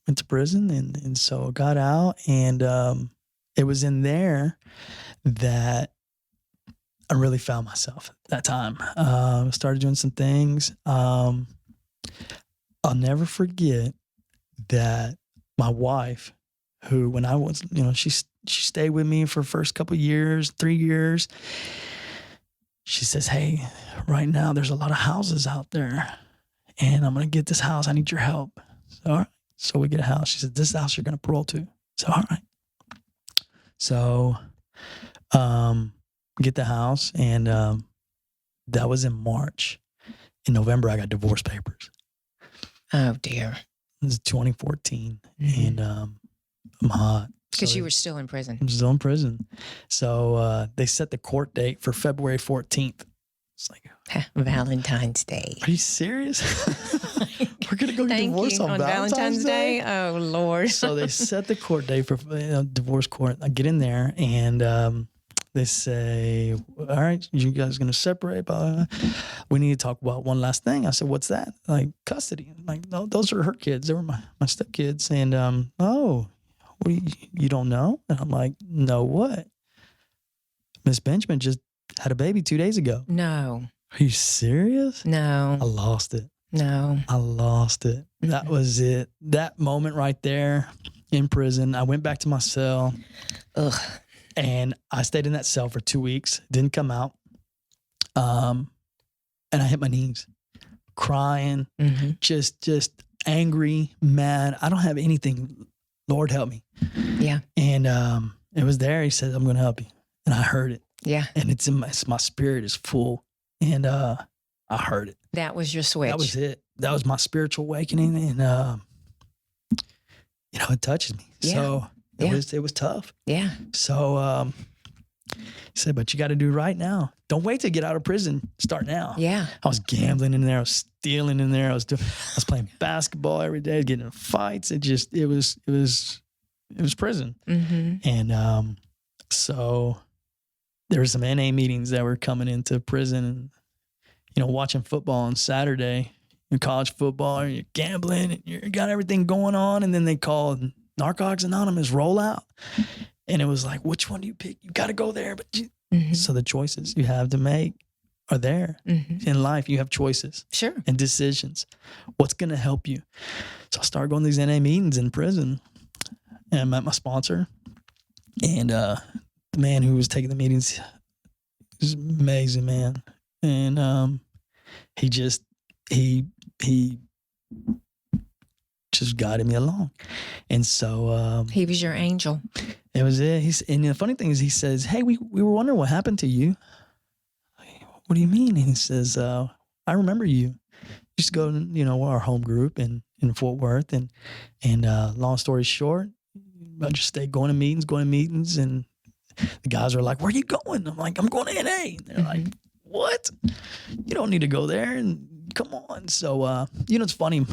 went to prison. And so I got out, and, it was in there that I really found myself at that time. Started doing some things. I'll never forget that my wife, who, when I was, she stayed with me for the first couple of years, 3 years. She says, "Hey, right now there's a lot of houses out there, and I'm going to get this house. I need your help." So, all right. So we get a house. She said, "This house you're going to parole to." So, all right. So, get the house, and that was in March. In November, I got divorce papers. Oh dear. It was 2014, and I'm hot. Because you were still in prison. I'm still in prison. So they set the court date for February 14th. It's like, Valentine's Day. Are you serious? We're going to go get divorced on Valentine's Day? Oh, Lord. So they set the court date for divorce court. I get in there, and they say, "All right, you guys going to separate? But we need to talk about one last thing." I said, "What's that?" Like, custody. I'm like, "No, those are her kids. They were my stepkids." And, "Oh, what, you don't know?" And I'm like, "No, what?" Miss Benjamin just had a baby 2 days ago. No. Are you serious? No. I lost it. No. I lost it. That was it. That moment right there in prison. I went back to my cell. Ugh. And I stayed in that cell for 2 weeks. Didn't come out. And I hit my knees, crying, just angry, mad. I don't have anything. Lord help me. Yeah. And it was there. He said, "I'm going to help you." And I heard it. Yeah. And it's in my spirit is full. And I heard it. That was your switch. That was it. That was my spiritual awakening. And, it touches me. Yeah. So it was tough. Yeah. So he said, "But you got to do right now. Don't wait to get out of prison. Start now." Yeah. I was gambling in there. I was stealing in there. I was playing basketball every day, getting in fights. It was prison. And so there were some NA meetings that were coming into prison, and watching football on Saturday, college football, and you're gambling, and you got everything going on, and then they called Narcotics Anonymous rollout, and it was like, which one do you pick? You got to go there, but so the choices you have to make are there in life. You have choices, sure, and decisions. What's going to help you? So I started going to these NA meetings in prison, and I met my sponsor, and the man who was taking the meetings was an amazing man, and he just guided me along. And so he was your angel. It was it. And the funny thing is, he says, "Hey, we were wondering what happened to you." "What do you mean?" And he says, "I remember you. Used to go to our home group in Fort Worth, and long story short, I just stayed going to meetings, and the guys are like, where are you going? I'm like, I'm going to NA. And they're like, what? You don't need to go there. And come on. So, it's funny.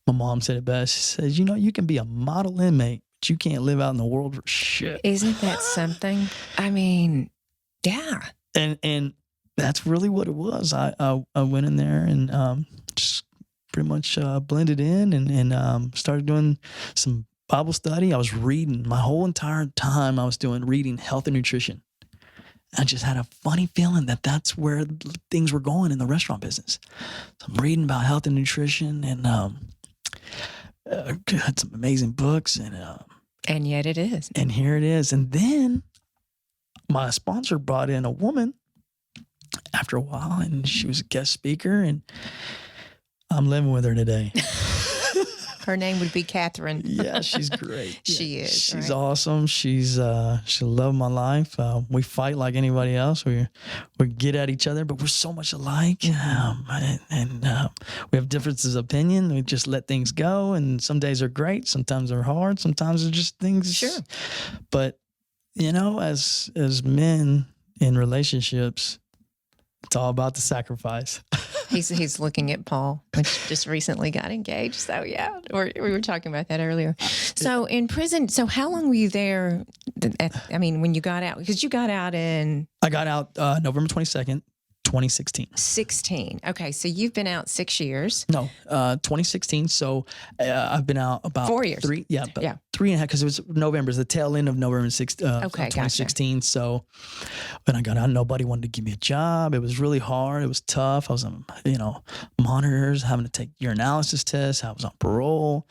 My mom said it best. She says, you can be a model inmate, but you can't live out in the world for shit. Isn't that something? I mean, yeah. And that's really what it was. I went in there and just pretty much blended in and started doing some Bible study. I was reading my whole entire time. I was reading health and nutrition. I just had a funny feeling that that's where things were going in the restaurant business. So I'm reading about health and nutrition and had some amazing books and yet it is. And here it is. And then my sponsor brought in a woman after a while, and she was a guest speaker, and I'm living with her today. Her name would be Catherine. Yeah, she's great. She is. She's awesome. She's the love of my life. We fight like anybody else. We get at each other, but we're so much alike. And we have differences of opinion. We just let things go. And some days are great. Sometimes they're hard. Sometimes they're just things. Sure. But as men in relationships, it's all about the sacrifice. He's looking at Paul, which just recently got engaged. So yeah, we were talking about that earlier. So in prison, so how long were you there? When you got out, because you got out I got out November 22nd, 2016. 16. Okay, so you've been out 6 years. No, 2016. So I've been out about 4 years. 3 and a half, because it was November, the tail end of November 2016. Gotcha. So when I got out, nobody wanted to give me a job. It was really hard. It was tough. I was on, monitors, having to take urinalysis tests. I was on parole.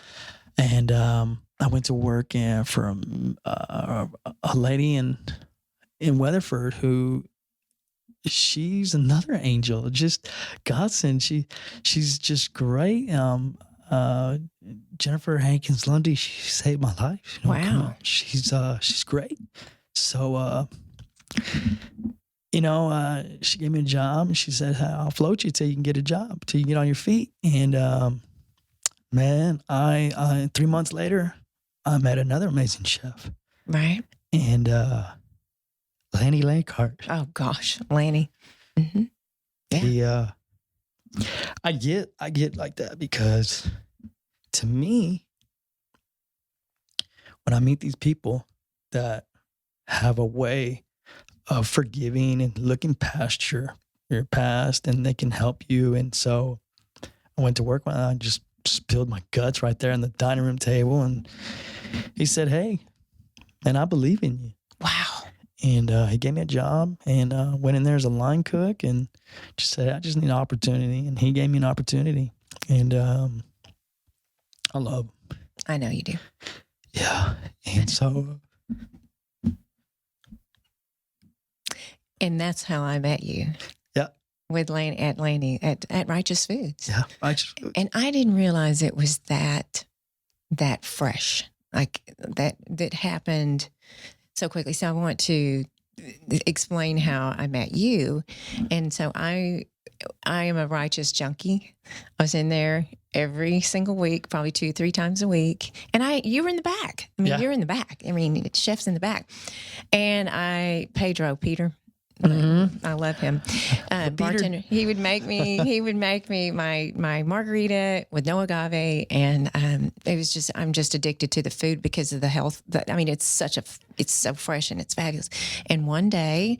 And I went to work for a lady in Weatherford who, she's another angel. Just God sent. She's just great. Jennifer Hankins Lundy, she saved my life. Wow. She's great. So she gave me a job, and she said, I'll float you till you can get a job, till you get on your feet. And man, I 3 months later, I met another amazing chef. Right. And Lanny Lankart. Oh gosh, Lanny. Mm-hmm. Yeah. I get like that because, to me, when I meet these people that have a way of forgiving and looking past your past, and they can help you. And so I went to work when I just spilled my guts right there on the dining room table, and he said, "Hey, man, I believe in you." Wow. And he gave me a job, and went in there as a line cook, and just said, I just need an opportunity. And he gave me an opportunity. And I love him. I know you do. Yeah. And so. And that's how I met you. Yeah. With Lanny at Righteous Foods. Yeah, Righteous Foods. And I didn't realize it was that fresh, like that happened so quickly. So I want to explain how I met you. And so I am a Righteous junkie. I was in there every single week, probably 2-3 times a week. And you were in the back. You're in the back. Chef's in the back. And Peter. Mm-hmm. I love him. Bartender. He would make me my margarita with no agave, and it was just, I'm just addicted to the food because of the health. It's so fresh and it's fabulous. And one day,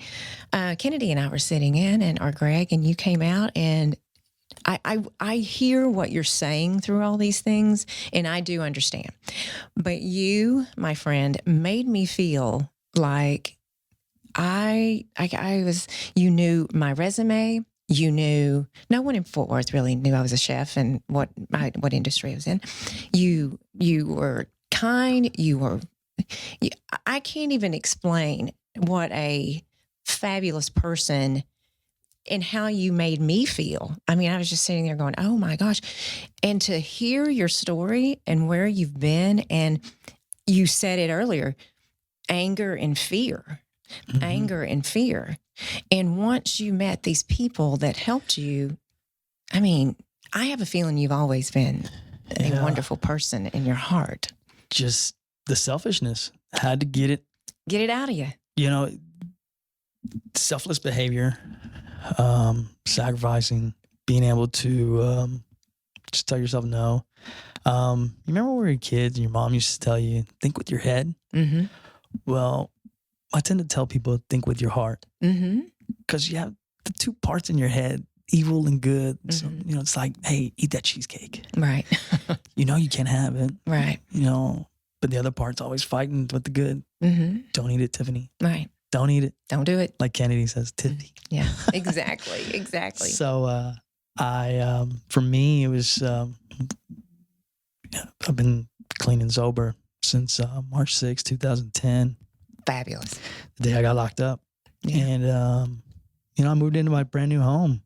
Kennedy and I were sitting or Greg, and you came out, and I hear what you're saying through all these things, and I do understand. But you, my friend, made me feel like I was, you knew my resume. You knew, no one in Fort Worth really knew I was a chef and what industry I was in. You were kind. I can't even explain what a fabulous person and how you made me feel. I was just sitting there going, oh my gosh. And to hear your story and where you've been, and you said it earlier, anger and fear. Mm-hmm. Anger and fear. And once you met these people that helped you, I have a feeling you've always been a wonderful person in your heart. Just the selfishness. Had to get it out of you. selfless behavior, sacrificing, being able to just tell yourself no. You remember when we were kids and your mom used to tell you, think with your head? Mm-hmm. Well, I tend to tell people, think with your heart. Mm-hmm. Because you have the two parts in your head, evil and good. So, Mm-hmm. it's like, hey, eat that cheesecake. Right. You can't have it. Right. But the other part's always fighting with the good. Mm-hmm. Don't eat it, Tiffany. Right. Don't eat it. Don't do it. Like Kennedy says, Tiffany. Yeah, exactly. Exactly. So for me, it was, I've been clean and sober since March 6, 2010. Fabulous. The day I got locked up. Yeah. And, I moved into my brand new home,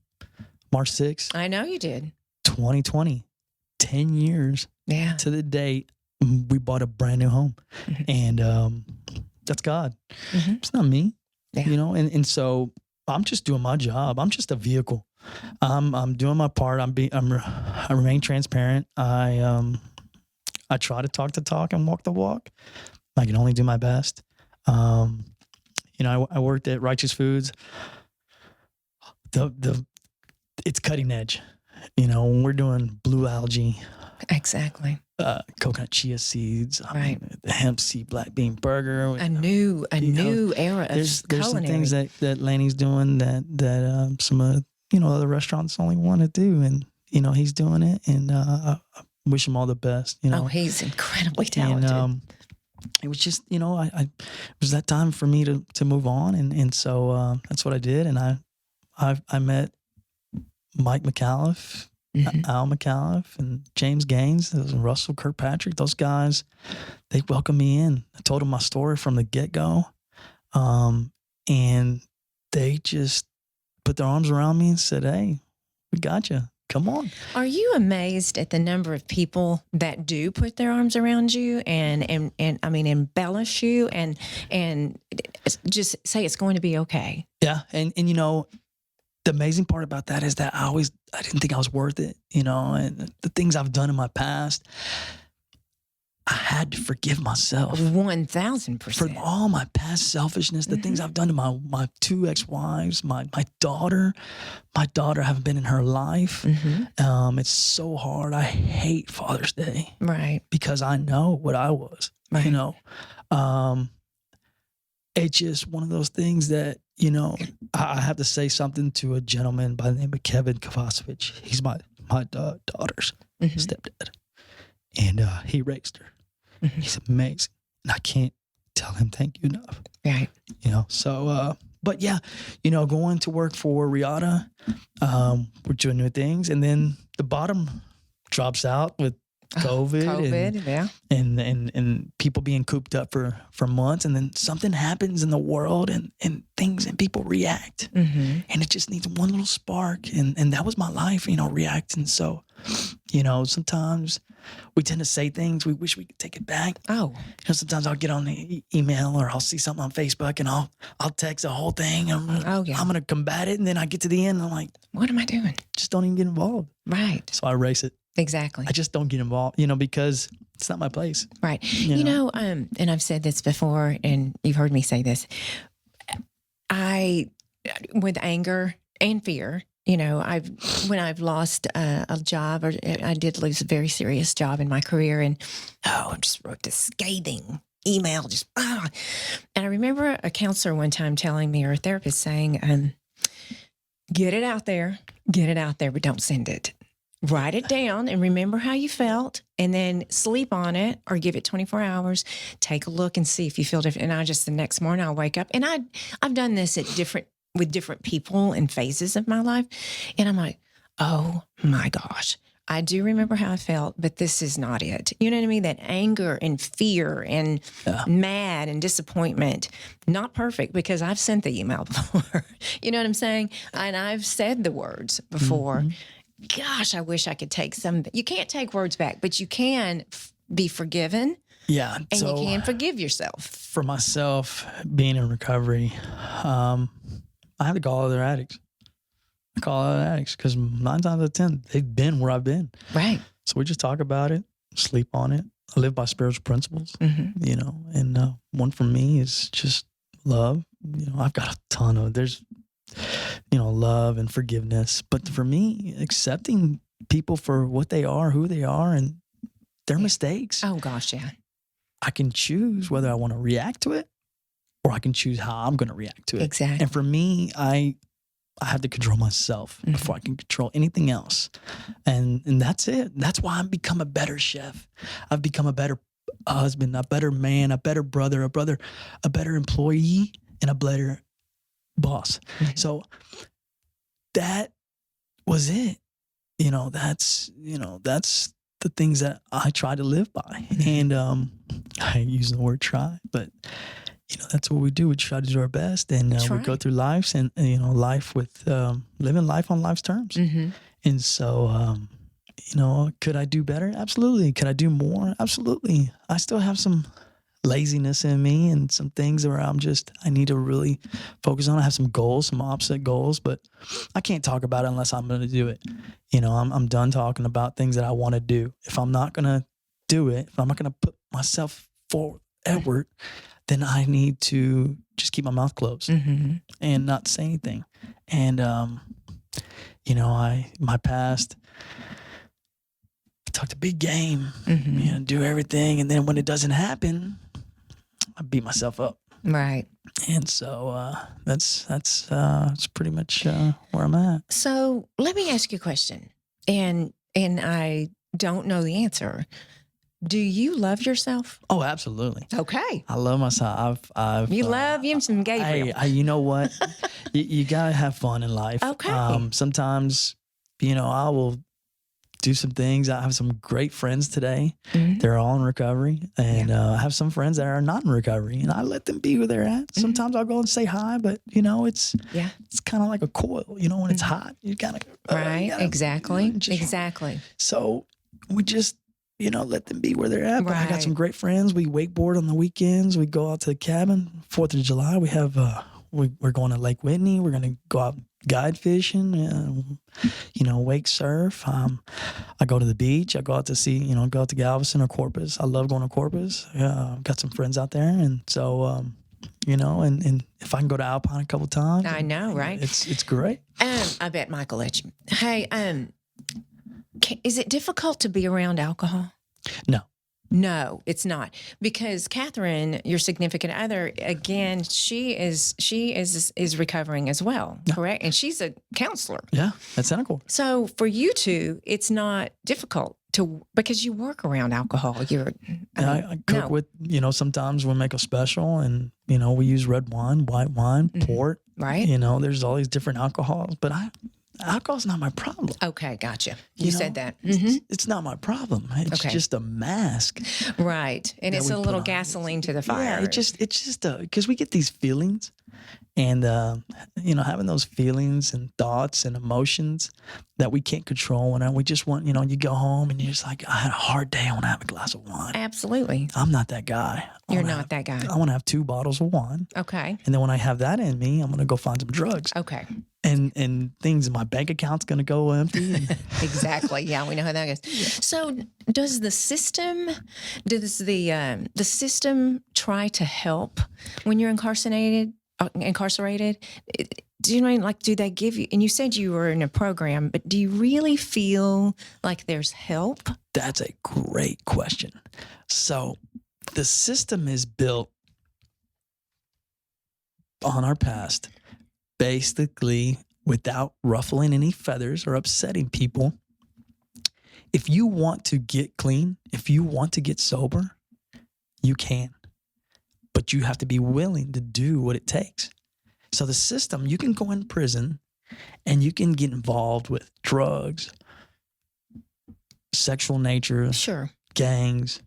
March 6th, I know you did. 2020. 10 years Yeah. to the date, we bought a brand new home. Mm-hmm. And that's God. Mm-hmm. It's not me, Yeah. and so I'm just doing my job. I'm just a vehicle. I'm doing my part. I remain transparent. I try to talk the talk and walk the walk. I can only do my best. I worked at Righteous Foods. It's cutting edge. When we're doing blue algae, Exactly. coconut chia seeds, Right. The hemp seed black bean burger. A new era of There's culinary. some things that Laney's doing that some other restaurants only want to do, and he's doing it, and I wish him all the best. Oh, he's incredibly talented. And it was just it was that time for me to move on, and so that's what I did, and I met Mike McAuliffe, Mm-hmm. Al McAuliffe, and James Gaines, Russell Kirkpatrick. Those guys, they welcomed me in. I told them my story from the get-go, and they just put their arms around me and said, "Hey, we got you. Come on." Are you amazed at the number of people that do put their arms around you and I mean embellish you and just say it's going to be okay? Yeah, and the amazing part about that is that I didn't think I was worth it, and the things I've done in my past, I had to forgive myself 1,000%. for all my past selfishness, the things I've done to my two ex-wives, my daughter. My daughter haven't been in her life. Mm-hmm. It's so hard. I hate Father's Day. Right. Because I know what I was, Right. It's just one of those things that, I have to say something to a gentleman by the name of Kevin Kovacevic. He's my daughter's stepdad. And he raised her. Mm-hmm. He's amazing. And I can't tell him thank you enough. Right. So, but yeah, going to work for Reata, we're doing new things. And then the bottom drops out with COVID, yeah. and people being cooped up for months, and then something happens in the world and things and people react, Mm-hmm. and it just needs one little spark, and that was my life, reacting. So, sometimes we tend to say things we wish we could take it back. Oh, Sometimes I'll get on the email or I'll see something on Facebook and I'll text the whole thing. And I'm gonna combat it, and then I get to the end and I'm like, what am I doing? just don't even get involved. Right. So I erase it. Exactly. I just don't get involved, because it's not my place. Right. And I've said this before, and you've heard me say this. With anger and fear, when I've lost a job, or I did lose a very serious job in my career, and I just wrote this scathing email, and I remember a counselor one time telling me, or a therapist saying, get it out there, but don't send it. Write it down and remember how you felt, and then sleep on it or give it 24 hours. Take a look and see if you feel different. And the next morning I'll wake up, and I've done this with different people in phases of my life. And I'm like, oh my gosh, I do remember how I felt, but this is not it. You know what I mean? That anger and fear and mad and disappointment, not perfect, because I've sent the email before. You know what I'm saying? And I've said the words before. Mm-hmm. Gosh, I wish I could take some. You can't take words back, but you can be forgiven. Yeah. And you can forgive yourself. For myself, being in recovery, I have to call other addicts. Because 9 times out of 10, they've been where I've been. Right. So we just talk about it, sleep on it. I live by spiritual principles, and one for me is just love. I've got a ton of, there's, love and forgiveness. But for me, accepting people for what they are, who they are, and their mistakes. Oh gosh, yeah. I can choose whether I want to react to it or I can choose how I'm going to react to it. Exactly. And for me, I have to control myself before I can control anything else. And that's it. That's why I've become a better chef. I've become a better husband, a better man, a better brother, a better employee, and a better boss. So that was it. That's the things that I try to live by. And I use the word try, but that's what we do. We try to do our best, and we go through lives and life with living life on life's terms. And so could I do better? Absolutely. Could I do more? Absolutely. I still have some laziness in me and some things where I need to really focus on. I have some goals, some opposite goals, but I can't talk about it unless I'm going to do it. I'm done talking about things that I want to do. If I'm not going to do it, if I'm not going to put myself forward, then I need to just keep my mouth closed and not say anything. And, my past, I talked a big game, do everything. And then when it doesn't happen, I beat myself up. Right. And so that's pretty much where I'm at. So let me ask you a question, and I don't know the answer. Do you love yourself? Oh, absolutely. Okay. I love myself. You love you some Gabriel. You know what? you gotta have fun in life. Okay. Sometimes, I will do some things. I have some great friends today. They're all in recovery, and I have some friends that are not in recovery, and I let them be who they're at. Sometimes I'll go and say hi, but it's kind of like a coil. When it's hot, you gotta Exactly. Exactly. So we just let them be where they're at. But I got some great friends. We wakeboard on the weekends. We go out to the cabin. 4th of July, we have we're going to Lake Whitney. We're going to go out guide fishing, wake surf. I go to the beach. I go out to see, go out to Galveston or Corpus. I love going to Corpus. Got some friends out there. And so, and if I can go to Alpine a couple times. I know, right? It's great. I bet Michael let you. Hey, is it difficult to be around alcohol? No, it's not, because Catherine, your significant other, again, she is recovering as well, correct? And she's a counselor. Yeah, that's cynical. So for you two, it's not difficult because you work around alcohol. I cook with, sometimes we'll make a special, and we use red wine, white wine, port. Right. There's all these different alcohols, but alcohol's not my problem. Okay, gotcha. You said that. It's not my problem. It's just a mask. Right. And it's a little gasoline to the fire. Yeah, it's just because we get these feelings, and having those feelings and thoughts and emotions that we can't control, and we just want, you go home and you're just like, I had a hard day, I want to have a glass of wine. Absolutely. I'm not that guy. You're not that guy. I want to have 2 bottles of wine. Okay. And then when I have that in me, I'm going to go find some drugs. Okay. And things in my bank account's going to go empty. Exactly. Yeah, we know how that goes. Yeah. So does the system try to help when you're incarcerated? Do you know, like, do they give you, and you said you were in a program, but do you really feel like there's help? That's a great question. So the system is built on our past, basically without ruffling any feathers or upsetting people. If you want to get clean, if you want to get sober, you can. But you have to be willing to do what it takes. So the system, you can go in prison and you can get involved with drugs, sexual nature, gangs.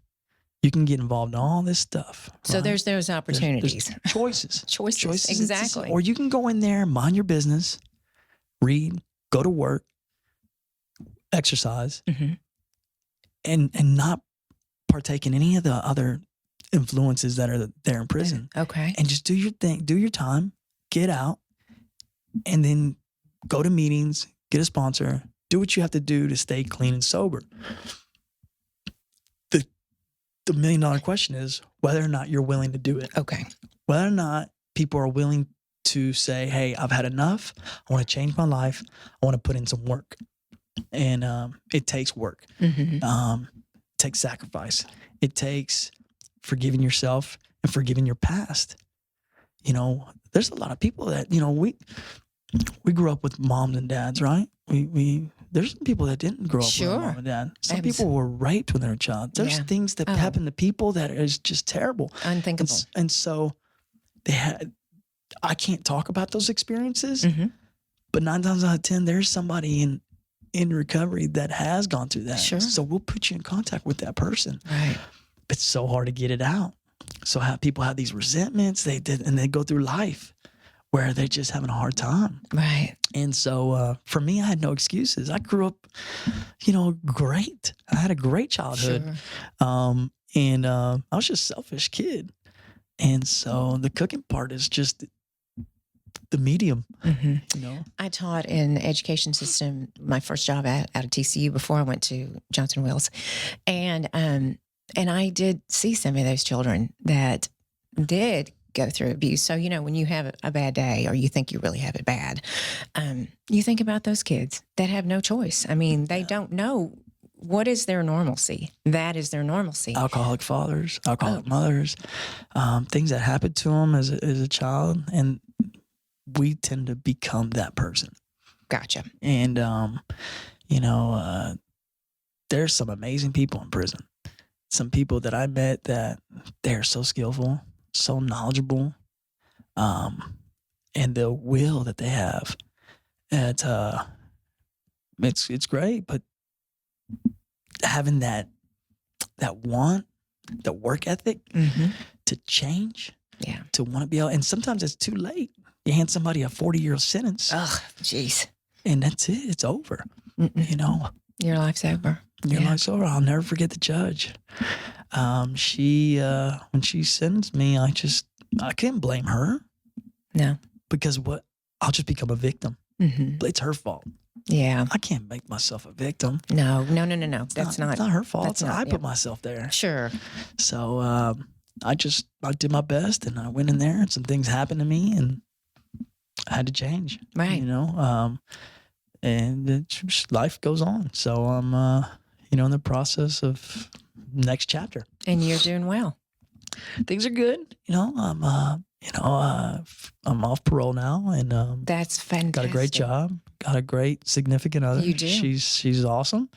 You can get involved in all this stuff. So right? There's those opportunities. There's choices. Choices, exactly. Or you can go in there, mind your business, read, go to work, exercise, and not partake in any of the other influences that are there in prison. Okay. And just do your thing, do your time, get out, and then go to meetings, get a sponsor, do what you have to do to stay clean and sober. The $1 million question is whether or not you're willing to do it. Okay. Whether or not people are willing to say, hey, I've had enough. I want to change my life. I want to put in some work. And it takes work. Mm-hmm. It takes sacrifice. It takes forgiving yourself and forgiving your past. You know, there's a lot of people that, you know, we grew up with moms and dads, right? There's some people that didn't grow up with a mom and dad. Some people were raped when they were a child. There's things that happen to people that is just terrible. Unthinkable. And so I can't talk about those experiences, but 9 times out of 10, there's somebody in recovery that has gone through that. Sure. So we'll put you in contact with that person. Right. It's so hard to get it out. So people have these resentments, and they go through life where they're just having a hard time. Right. And so for me, I had no excuses. I grew up, you know, great. I had a great childhood. Sure. And I was just a selfish kid. And so the cooking part is just the medium, you know. I taught in the education system, my first job out of TCU before I went to Johnson Wales. And I did see some of those children that did go through abuse. So, you know, when you have a bad day or you think you really have it bad, you think about those kids that have no choice. I mean, they don't know what is their normalcy. That is their normalcy. Alcoholic fathers, alcoholic mothers, things that happened to them as a child. And we tend to become that person. Gotcha. And, you know, there's some amazing people in prison. Some people that I met that they're so skillful, so knowledgeable, and the will that they have, it's great. But having that want, the work ethic to change, to want to be able, and sometimes it's too late. You hand somebody a 40-year sentence. Ugh, jeez. And that's it. It's over. You know, your life's over. Your life's over. I'll never forget the judge. She when she sentenced me, I couldn't blame her. No. Because I'll just become a victim. It's her fault. Yeah. I can't make myself a victim. No. It's not her fault. That's not, I put myself there. Sure. So I did my best, and I went in there, and some things happened to me, and I had to change. Right. You know, and life goes on. So I'm, you know, in the process of next chapter. And you're doing well. Things are good. You know, I'm off parole now, and that's fantastic. Got a great job. Got a great significant other. You do. She's awesome.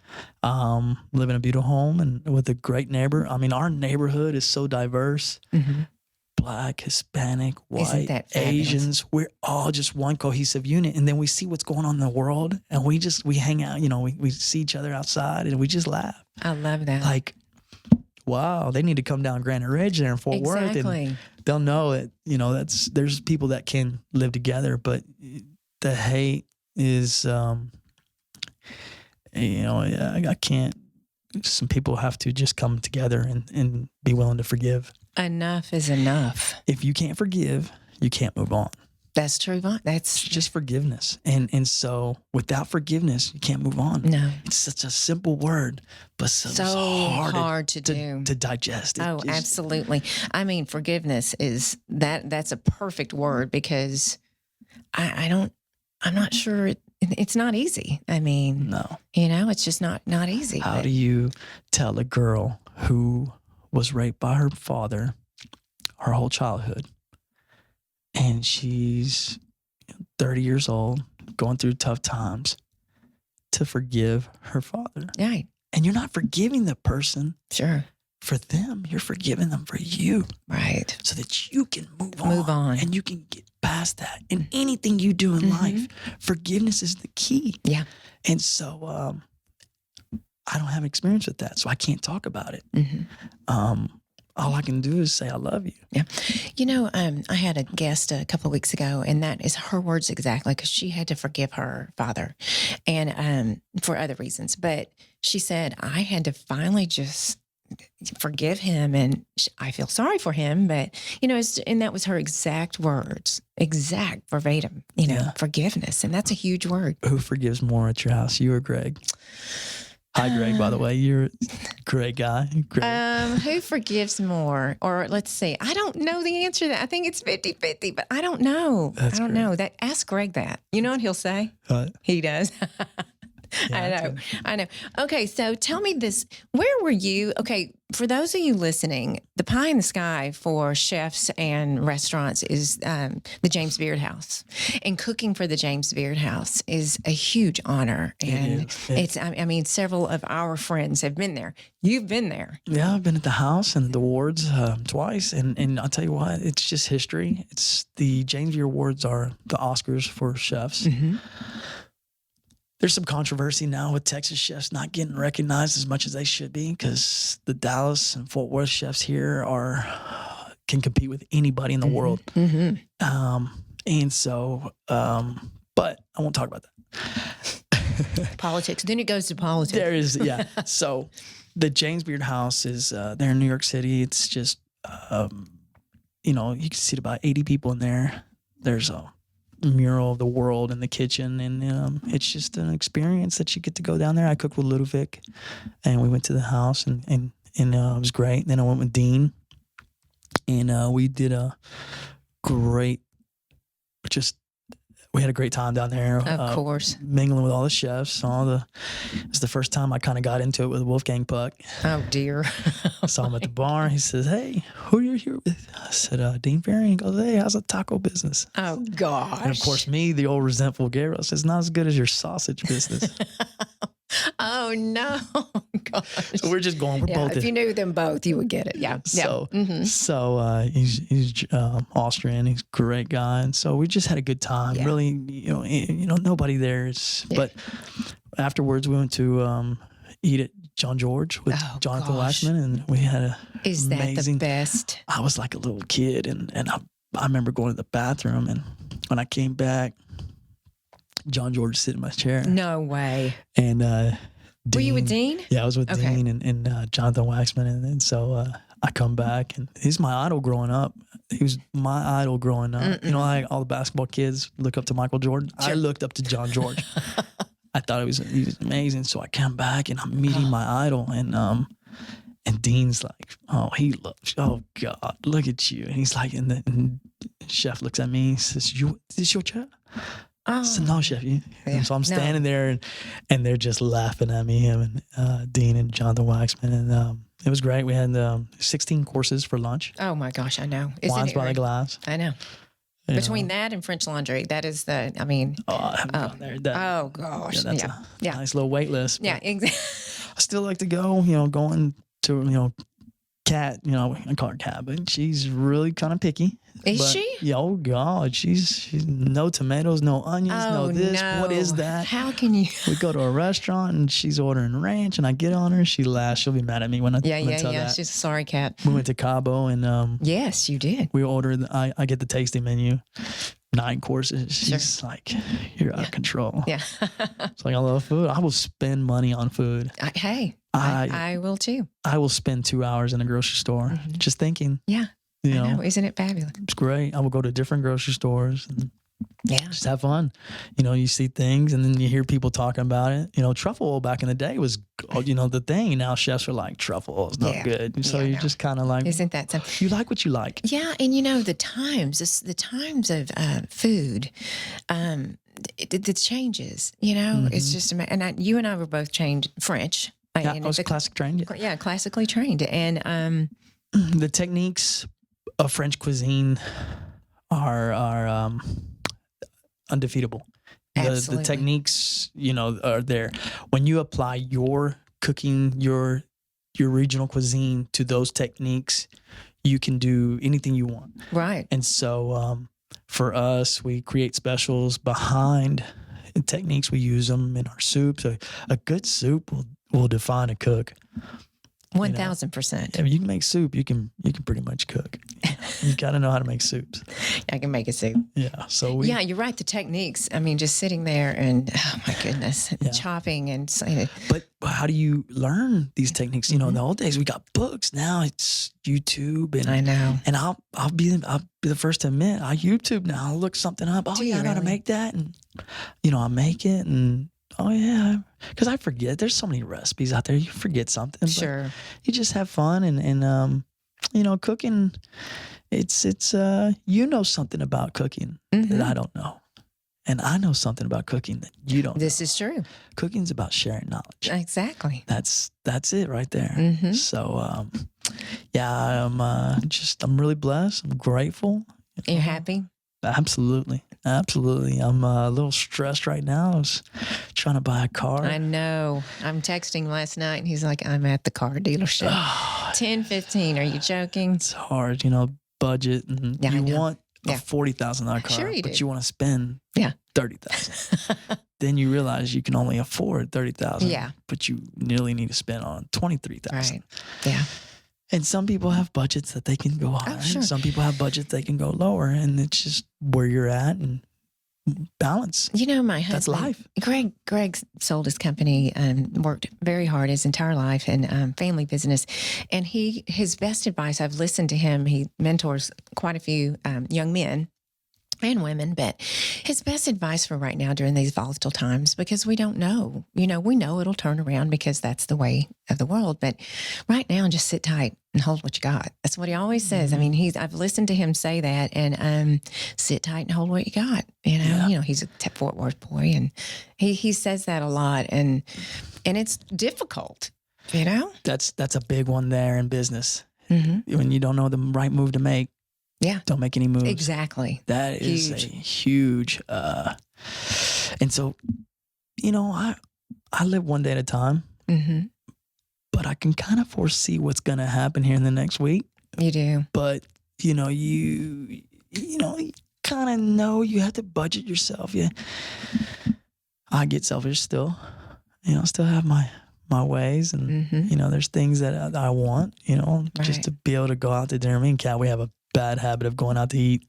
Live in a beautiful home and with a great neighbor. I mean, our neighborhood is so diverse. Black, Hispanic, white, Asians. We're all just one cohesive unit. And then we see what's going on in the world, and we hang out. You know, we see each other outside, and we just laugh. I love that. Like, wow, they need to come down Granite Ridge there in Fort Worth, and they'll know that, you know, there's people that can live together, but the hate is, you know, I can't. Some people have to just come together and be willing to forgive. Enough is enough. If you can't forgive, you can't move on. That's true. That's just forgiveness. And so without forgiveness, you can't move on. No. It's such a simple word, but so hard to do. To digest. Absolutely. I mean, forgiveness is that's a perfect word, because I'm not sure it's not easy. I mean, no. You know, it's just not easy. How do you tell a girl who was raped by her father her whole childhood, and she's 30 years old, going through tough times, to forgive her father? Right. And you're not forgiving the person. Sure. For them, you're forgiving them for you. Right. So that you can move on. And you can get past that. In anything you do in life, forgiveness is the key. Yeah. And so I don't have experience with that, so I can't talk about it. All I can do is say, I love you. Yeah. You know, I had a guest a couple of weeks ago, and that is her words exactly, because she had to forgive her father, and for other reasons. But she said, I had to finally just forgive him, and I feel sorry for him, but, you know, and that was her exact words, exact verbatim, you know, forgiveness. And that's a huge word. Who forgives more at your house, you or Greg? Hi, Greg, by the way. You're a great guy. Great. Who forgives more? Or let's see. I don't know the answer to that. I think it's 50-50, but I don't know. That's I don't great. know. Ask Greg that. You know what he'll say? He does. Yeah, I know. Okay, so tell me this. Where were you? Okay, for those of you listening, the pie in the sky for chefs and restaurants is the James Beard House. And cooking for the James Beard House is a huge honor. And it's, I mean, several of our friends have been there. You've been there. Yeah, I've been at the house and the awards twice. And I'll tell you what, it's just history. It's the James Beard Awards are the Oscars for chefs. Mm-hmm. There's some controversy now with Texas chefs not getting recognized as much as they should be because the Dallas and Fort Worth chefs here can compete with anybody in the world. Mm-hmm. And so, but I won't talk about that. Politics. Then it goes to politics. There is, yeah. So the James Beard House is there in New York City. It's just, you can see about 80 people in there. There's a mural of the world in the kitchen, and it's just an experience that you get to go down there. I cooked with Ludovic, and we went to the house, and it was great. Then I went with Dean, and we did a great, we had a great time down there. Of course. Mingling with all the chefs. It's the first time I kind of got into it with Wolfgang Puck. Oh, dear. I saw him at the bar. He says, "Hey, who are you here with?" I said, "Dean Ferry." He goes, "Hey, how's the taco business?" Oh, gosh. And of course, me, the old resentful Gabriel, says, "Not as good as your sausage business." Oh, no. Gosh. So we're just going. We're both. If you knew them both, you would get it. Yeah. So he's Austrian. He's a great guy, and so we just had a good time. Yeah. Really, nobody there is. Yeah. But afterwards, we went to eat at John George with Jonathan Waxman, and we had a amazing, that the best? I was like a little kid, and I remember going to the bathroom, and when I came back, John George sitting in my chair. No way. And Dean, were you with Dean? Yeah, I was with Dean and Jonathan Waxman, and so I come back, and he's my idol growing up. He was my idol growing up. Mm-mm. Like all the basketball kids look up to Michael Jordan. Sure. I looked up to John George. I thought he was amazing. So I come back and I'm meeting my idol, and Dean's like, "Oh, oh God, look at you." And he's like, and the chef looks at me, and says, "Is this your chair?" I said, "No, chef." And so I'm standing there, and they're just laughing at me, him and Dean and Jonathan Waxman, and it was great. We had 16 courses for lunch. Oh my gosh, I know. Wines by the glass. I know. Between that and French Laundry, that is I haven't gone there. Oh gosh, that's a nice little wait list. Yeah, exactly. I still like to go. Going to Kat, I call her Kat, but she's really kind of picky. Is she? Yeah, oh God, she's no tomatoes, no onions, no this. No. What is that? How can you? We go to a restaurant and she's ordering ranch, and I get on her. She laughs. She'll be mad at me when I tell that. She's a sorry cat. We went to Cabo, and yes, you did. We ordered. I get the tasting menu. 9 courses. She's like, "You're out of control." Yeah. It's like, I love food. I will spend money on food. I will too. I will spend 2 hours in a grocery store just thinking. Yeah. I know. Isn't it fabulous? It's great. I will go to different grocery stores and just have fun. You see things and then you hear people talking about it. Truffle oil back in the day was, the thing. Now chefs are like, truffle oil is not good. And so you're just kind of like, isn't that something? You like what you like. Yeah. And the times of food, it changes, it's just, and you and I were both trained French. Yeah, I was classic trained. Yeah, classically trained. And the techniques of French cuisine are undefeatable. The techniques, are there. When you apply your cooking, your regional cuisine to those techniques, you can do anything you want. Right. And so for us, we create specials behind techniques. We use them in our soups. A good soup will define a cook. 1,000%. If you can make soup, you can pretty much cook. You got to know how to make soups. I can make a soup. Yeah. So you're right. The techniques. I mean, just sitting there and oh my goodness, chopping and. But how do you learn these techniques? In the old days we got books. Now it's YouTube, and I know. And I'll be the first to admit I YouTube now. I'll look something up. Oh yeah, I know how to make that, and I make it and. oh yeah, because I forget. There's so many recipes out there. You forget something. Sure. But you just have fun and you know, cooking. It's you know something about cooking that I don't know. And I know something about cooking that you don't know. This is true. Cooking's about sharing knowledge. Exactly. That's it right there. So yeah, I'm really blessed. I'm grateful. You're happy? Absolutely. I'm a little stressed right now. I was trying to buy a car. I know. I'm texting last night and he's like, I'm at the car dealership. 10:15. Are you joking? It's hard, you know, budget. And Yeah, you want a $40,000 car, Sure you but do. you want to spend $30,000. Then you realize you can only afford $30,000. Yeah. But you nearly need to spend on $23,000. Right. Yeah. And some people have budgets that they can go higher. Oh, sure. Some people have budgets they can go lower, and it's just where you're at and balance. You know, my husband, That's life. Greg sold his company and worked very hard his entire life in family business. And his best advice, I've listened to him. He mentors quite a few young men and women, but his best advice for right now during these volatile times, because we don't know, you know, we know it'll turn around because that's the way of the world. But right now, just sit tight and hold what you got. That's what he always says. I mean, I've listened to him say that, and sit tight and hold what you got. You know, he's a Fort Worth boy, and he says that a lot, and it's difficult. You know, that's a big one there in business. When you don't know the right move to make. Yeah. Don't make any moves. Exactly. That is a huge, and so, you know, I live one day at a time, but I can kind of foresee what's going to happen here in the next week. You do. But, you know, you kind of know you have to budget yourself. Yeah. I get selfish still, you know, still have my ways and, you know, there's things that I want, you know, just to be able to go out to dinner. Me and Kat, we have a bad habit of going out to eat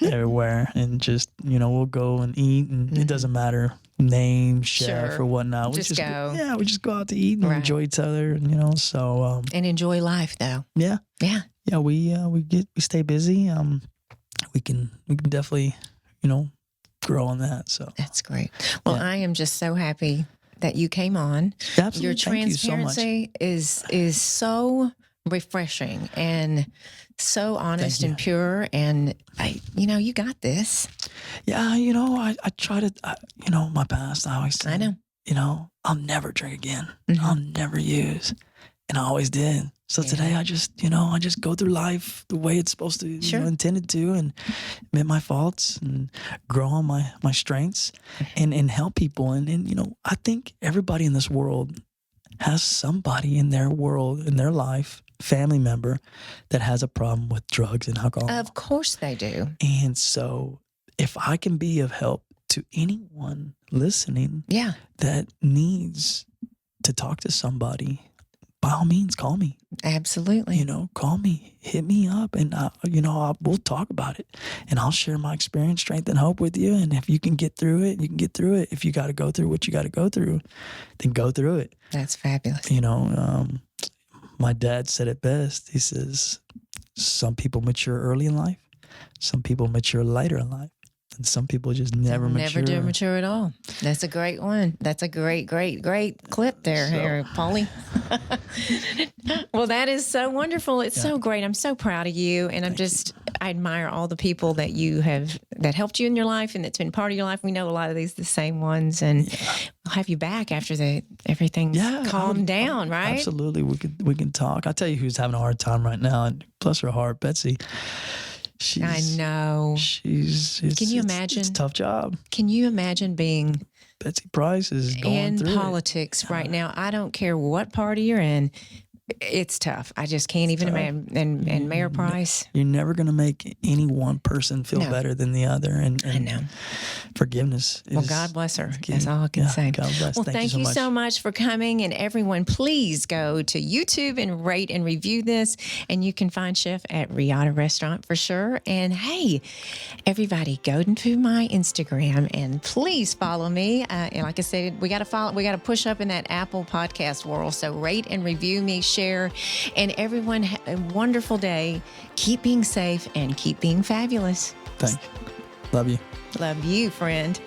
everywhere and just, you know, we'll go and eat and it doesn't matter name, chef or whatnot. We just go. Yeah, we just go out to eat and enjoy each other, and, you know, so and enjoy life though. Yeah. Yeah, we stay busy. We can definitely, you know, grow on that. So that's great. Well, I am just so happy that you came on. Absolutely. Your transparency is so refreshing and so honest and pure, and you know, you got this. Yeah, you know, I try to, you know, my past, I always said, I know, you know, I'll never drink again. I'll never use, and I always did. So today I just go through life the way it's supposed to, you know, intended to, and admit my faults and grow on my strengths and help people. And, you know, I think everybody in this world has somebody in their world, in their life, family member that has a problem with drugs and alcohol. Of course they do. And so if I can be of help to anyone listening that needs to talk to somebody, by all means, call me. Absolutely. You know, call me, hit me up, and, you know, we'll talk about it. And I'll share my experience, strength, and hope with you. And if you can get through it, you can get through it. If you got to go through what you got to go through, then go through it. That's fabulous. You know, my dad said it best. He says, some people mature early in life, some people mature later in life, and some people just never mature. Never do mature at all. That's a great one. That's a great clip there, here, Paulie. Well, that is so wonderful. It's so great. I'm so proud of you. And I admire all the people that that helped you in your life and that's been part of your life. We know a lot of these the same ones, and we'll have you back after everything's calmed down, right? Absolutely. We can talk. I'll tell you who's having a hard time right now, and bless her heart, Betsy. I know. Can you imagine? It's a tough job. Can you imagine being Betsy Price is going through politics right now? I don't care what party you're in. It's tough. I just can't even imagine. And Mayor Price. You're never going to make any one person feel better than the other. And I know. Forgiveness. Well, God bless her. That's all I can say. God bless. Well, thank you so much for coming. And everyone, please go to YouTube and rate and review this. And you can find Chef at Reata Restaurant for sure. And hey, everybody, go to my Instagram and please follow me. And like I said, we got to push up in that Apple podcast world. So rate and review me, share, and everyone have a wonderful day. Keep being safe and keep being fabulous. Thanks. Love you. Love you, friend.